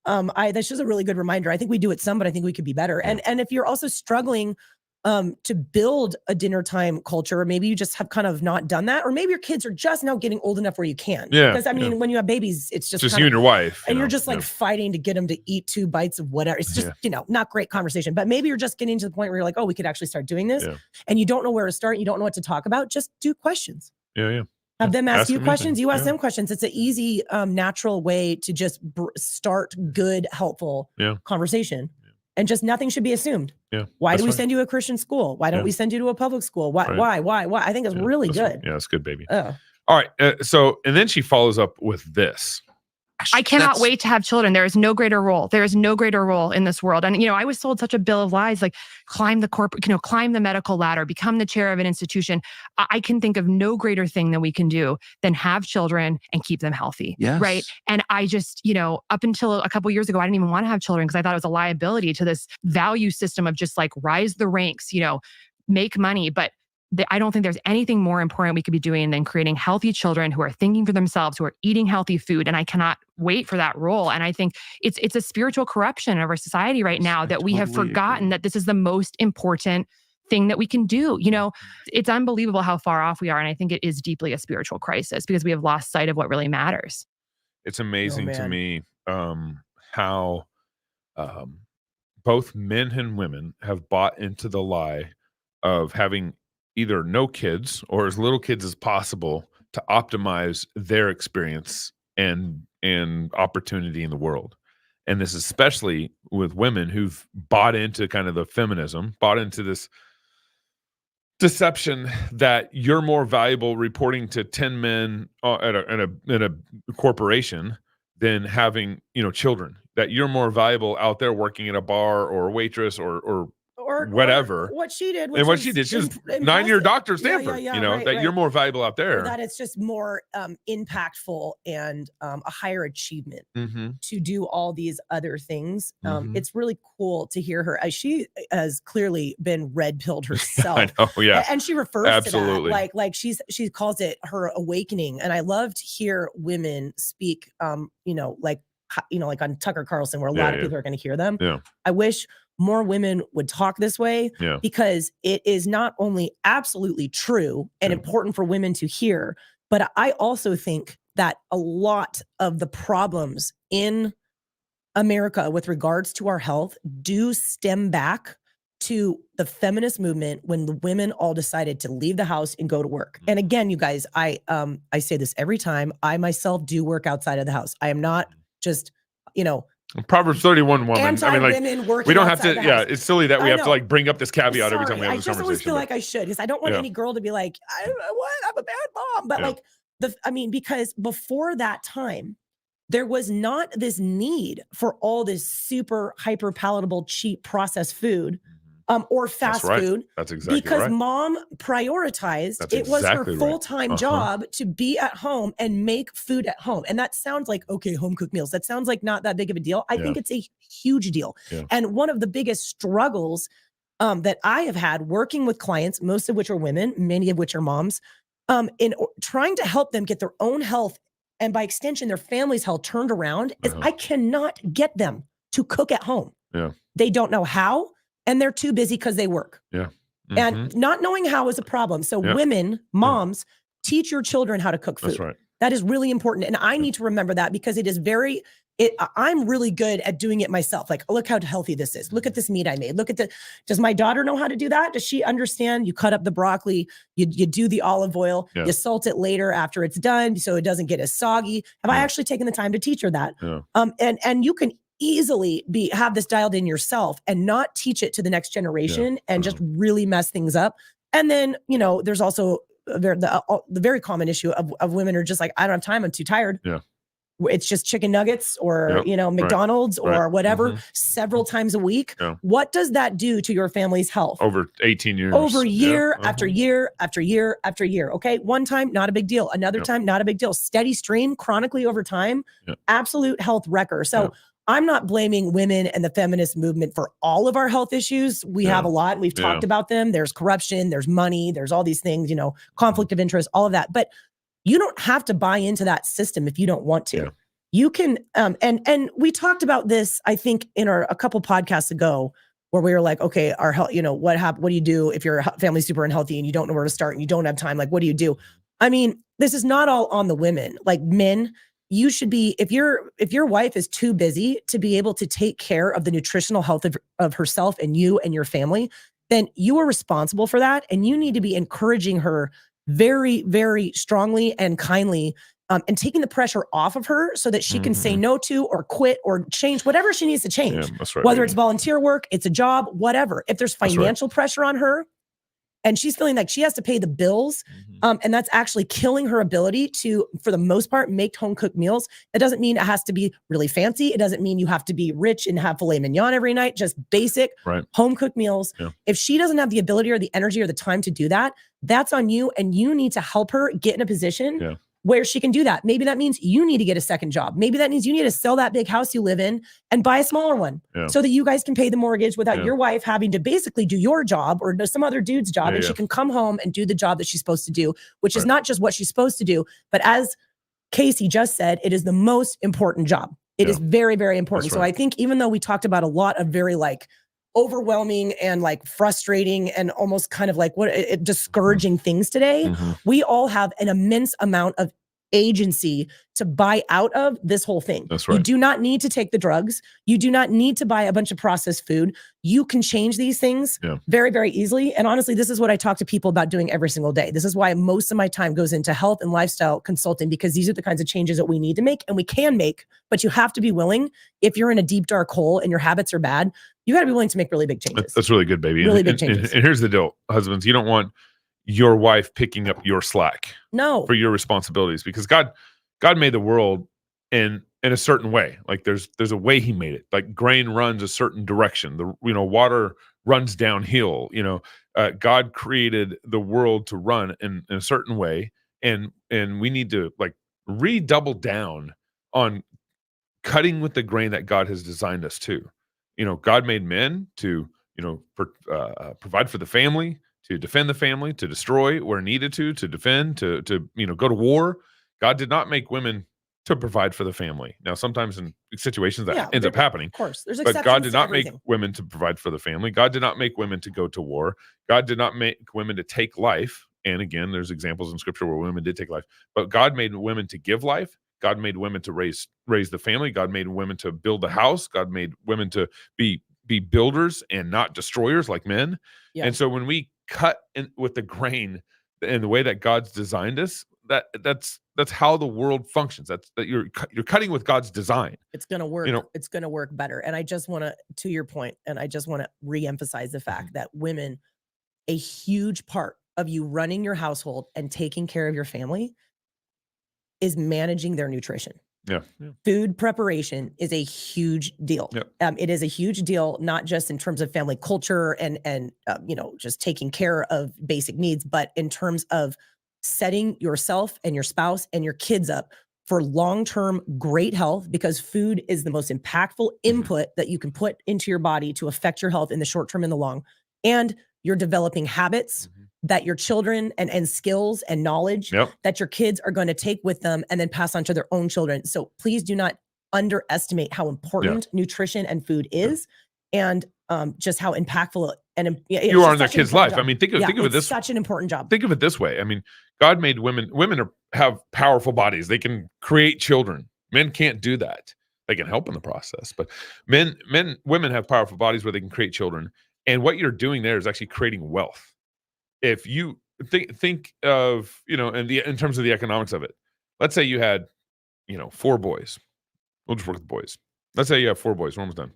That's just a really good reminder. I think we do it some, but I think we could be better. Yeah. And if you're also struggling to build a dinner time culture, or maybe you just have kind of not done that, or maybe your kids are just now getting old enough where you can. Yeah. Because when you have babies, it's just you and your wife. And you're just fighting to get them to eat 2 bites of whatever. It's just, not great conversation. But maybe you're just getting to the point where you're like, oh, we could actually start doing this. Yeah. And you don't know where to start. You don't know what to talk about. Just do questions. Yeah. Have them ask you questions. You ask them questions. It's an easy, natural way to just start good, helpful conversation. And just nothing should be assumed. Yeah. Why do we send you to a Christian school? Why don't we send you to a public school? Why? I think it's really good. Right. Yeah, it's good, baby. All right. And then she follows up with this. I cannot wait to have children. There is no greater role. There is no greater role in this world. And, I was sold such a bill of lies, climb the corporate, climb the medical ladder, become the chair of an institution. I can think of no greater thing that we can do than have children and keep them healthy. Yes. Right. And I just, up until a couple of years ago, I didn't even want to have children because I thought it was a liability to this value system of just rise the ranks, make money. But I don't think there's anything more important we could be doing than creating healthy children who are thinking for themselves, who are eating healthy food. And I cannot wait for that role. And I think it's a spiritual corruption of our society right now that we have forgotten that this is the most important thing that we can do. It's unbelievable how far off we are. And I think it is deeply a spiritual crisis because we have lost sight of what really matters. It's amazing to me how both men and women have bought into the lie of having either no kids or as little kids as possible to optimize their experience and opportunity in the world. And this especially with women who've bought into kind of the feminism, bought into this deception that you're more valuable reporting to 10 men at a corporation than having, children, that you're more valuable out there working at a bar or a waitress or whatever. Or what she did. And what she did, she was 9-year doctor at Stanford, that you're more valuable out there. Or that it's just more impactful and a higher achievement to do all these other things. It's really cool to hear her. She has clearly been red pilled herself. I know, yeah. And she refers to that. Like she calls it her awakening. And I love to hear women speak, like on Tucker Carlson, where a lot of people are going to hear them. Yeah. I wish more women would talk this way because it is not only absolutely true and important for women to hear, but I also think that a lot of the problems in America with regards to our health do stem back to the feminist movement when the women all decided to leave the house and go to work. And again, you guys, I say this every time. I myself do work outside of the house. I am not just, Proverbs 31 woman. We don't have to. Yeah, it's silly that we have to bring up this caveat every time we have this conversation. I just always feel like I should, because I don't want any girl to be like, I'm a bad mom. But because before that time, there was not this need for all this super hyper palatable, cheap processed food. Or fast food. That's exactly because right. Mom prioritized. It was her full-time job to be at home and make food at home. And that sounds like, okay, home cooked meals. That sounds like not that big of a deal. I think it's a huge deal. Yeah. And one of the biggest struggles that I have had working with clients, most of which are women, many of which are moms, in trying to help them get their own health and by extension, their family's health turned around is I cannot get them to cook at home. Yeah. They don't know how. And they're too busy because they work. Yeah. And not knowing how is a problem. So women, moms, teach your children how to cook food. That's right. That is really important. And I need to remember that because it is I'm really good at doing it myself. Like, look how healthy this is. Look at this meat I made. Does my daughter know how to do that? Does she understand? You cut up the broccoli, you do the olive oil, you salt it later after it's done so it doesn't get as soggy. Have I actually taken the time to teach her that? Yeah. And you can easily have this dialed in yourself and not teach it to the next generation and just really mess things up. And then, there's also the very common issue of women are just like, I don't have time. I'm too tired. Yeah. It's just chicken nuggets or, McDonald's or whatever several times a week. Yeah. What does that do to your family's health? Over 18 years. Over year after year after year after year. Okay. One time, not a big deal. Another time, not a big deal. Steady stream, chronically over time, absolute health wrecker. So I'm not blaming women and the feminist movement for all of our health issues. We have a lot. We've talked about them. There's corruption, there's money, there's all these things, conflict of interest, all of that. But you don't have to buy into that system if you don't want to. Yeah. You can, and we talked about this, I think, in a couple podcasts ago, where we were like, okay, our health, what do you do if your family's super unhealthy and you don't know where to start and you don't have time? Like, what do you do? I mean, this is not all on the women. Like men, you should be, if your wife is too busy to be able to take care of the nutritional health of herself and you and your family, then you are responsible for that. And you need to be encouraging her very, very strongly and kindly and taking the pressure off of her so that she can say no to or quit or change whatever she needs to change. Yeah, that's right, whether it's volunteer work, it's a job, whatever. If there's financial pressure on her, and she's feeling like she has to pay the bills, and that's actually killing her ability to, for the most part, make home-cooked meals. It doesn't mean it has to be really fancy. It doesn't mean you have to be rich and have filet mignon every night, just basic home-cooked meals. Yeah. If she doesn't have the ability or the energy or the time to do that, that's on you, and you need to help her get in a position where she can do that. Maybe that means you need to get a second job. Maybe that means you need to sell that big house you live in and buy a smaller one so that you guys can pay the mortgage without your wife having to basically do your job or some other dude's job. And she can come home and do the job that she's supposed to do, which is not just what she's supposed to do, but as Casey just said, it is the most important job. It is very, very important. So I think even though we talked about a lot of very overwhelming and frustrating and almost kind of discouraging things today, we all have an immense amount of agency to buy out of this whole thing. That's right. You do not need to take the drugs. You do not need to buy a bunch of processed food. You can change these things very, very easily. And honestly, this is what I talk to people about doing every single day. This is why most of my time goes into health and lifestyle consulting, because these are the kinds of changes that we need to make and we can make, but you have to be willing. If you're in a deep, dark hole and your habits are bad, you got to be willing to make really big changes. That's really good, baby. Really big changes. And here's the deal, husbands, you don't want your wife picking up your slack for your responsibilities, because God made the world in a certain way. Like there's a way he made it. Like grain runs a certain direction. Water runs downhill. God created the world to run in a certain way, and we need to like redouble down on cutting with the grain that God has designed us to. God made men to provide for the family, to defend the family, to destroy where needed to defend, to go to war. God did not make women to provide for the family. Now, sometimes in situations that ends up happening, of course, there's exceptions. But God did not make women to provide for the family. God did not make women to go to war. God did not make women to take life. And again, there's examples in Scripture where women did take life. But God made women to give life. God made women to raise the family. God made women to build the house. God made women to be builders and not destroyers like men. Yeah. And so when we cut in with the grain and the way that God's designed us, that's how the world functions. That you're cutting with God's design. It's going to work. It's going to work better. And I just want to your point, and I just want to reemphasize the fact that women, a huge part of you running your household and taking care of your family is managing their nutrition. Yeah. Food preparation is a huge deal. Yep. It is a huge deal, not just in terms of family culture and just taking care of basic needs, but in terms of setting yourself and your spouse and your kids up for long-term great health, because food is the most impactful input that you can put into your body to affect your health in the short term and the long. And you're developing habits that your children and skills and knowledge that your kids are going to take with them and then pass on to their own children. So please do not underestimate how important nutrition and food is, and just how impactful you are in their kid's life. Job. I mean, think of it this such an important job. Think of it this way. I mean, God made women have powerful bodies. They can create children. Men can't do that. They can help in the process, but women have powerful bodies where they can create children. And what you're doing there is actually creating wealth. If you think of, in terms of the economics of it, let's say you had, 4 boys. We'll just work with boys. Let's say you have 4 boys. We're almost done.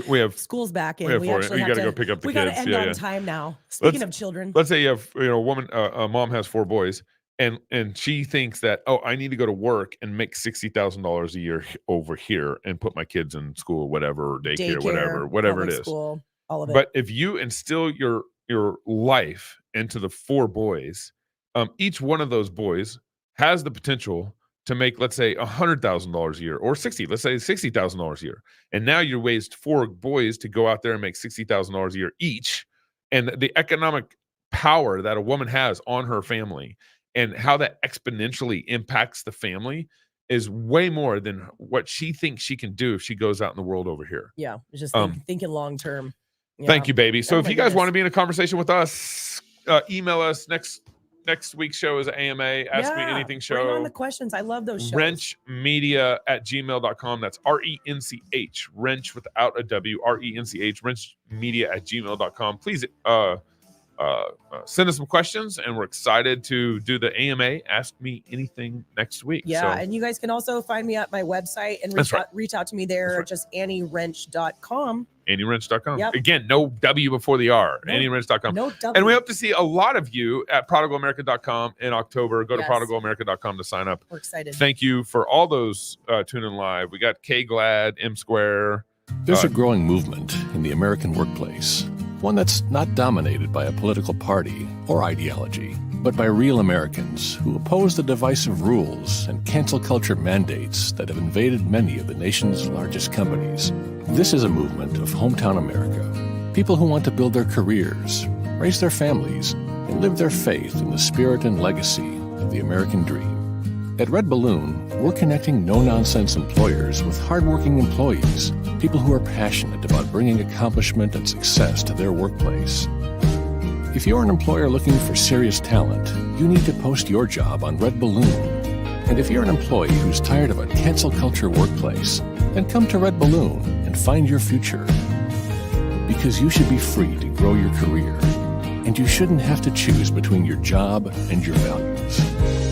We have school's back in. We got to go pick up the kids. We got to end on time now. Speaking of children, let's say you have, a mom has 4 boys, and she thinks that, I need to go to work and make $60,000 a year over here and put my kids in school, whatever, or daycare, whatever it is. School, all of it. But if you instill your life into the 4 boys, each one of those boys has the potential to make, let's say, $100,000 a year, or let's say $60,000 a year. And now you raised 4 boys to go out there and make $60,000 a year each. And the economic power that a woman has on her family and how that exponentially impacts the family is way more than what she thinks she can do if she goes out in the world over here. Yeah, just thinking long term. Yeah. Thank you, baby. So if you guys want to be in a conversation with us, email us. Next week's show is AMA. Ask Me Anything show. Bring on the questions. I love those shows. RenchMedia@gmail.com. That's RENCH. Wrench without a W. RENCH. RenchMedia@gmail.com. Please send us some questions, and we're excited to do the AMA Ask Me Anything next week. Yeah, and you guys can also find me at my website and reach out to me there. Just AnnieWrench.com. AnnieWrench.com. Yep. Again, no W before the R. AnnieWrench.com. No W. And we hope to see a lot of you at ProdigalAmerica.com in October. Go to ProdigalAmerica.com to sign up. We're excited. Thank you for all those tuning live. We got K Glad, M Square. There's a growing movement in the American workplace, one that's not dominated by a political party or ideology, but by real Americans who oppose the divisive rules and cancel culture mandates that have invaded many of the nation's largest companies. This is a movement of hometown America, people who want to build their careers, raise their families, and live their faith in the spirit and legacy of the American dream. At Red Balloon, we're connecting no-nonsense employers with hardworking employees, people who are passionate about bringing accomplishment and success to their workplace. If you're an employer looking for serious talent, you need to post your job on Red Balloon. And if you're an employee who's tired of a cancel culture workplace, then come to Red Balloon and find your future. Because you should be free to grow your career, and you shouldn't have to choose between your job and your values.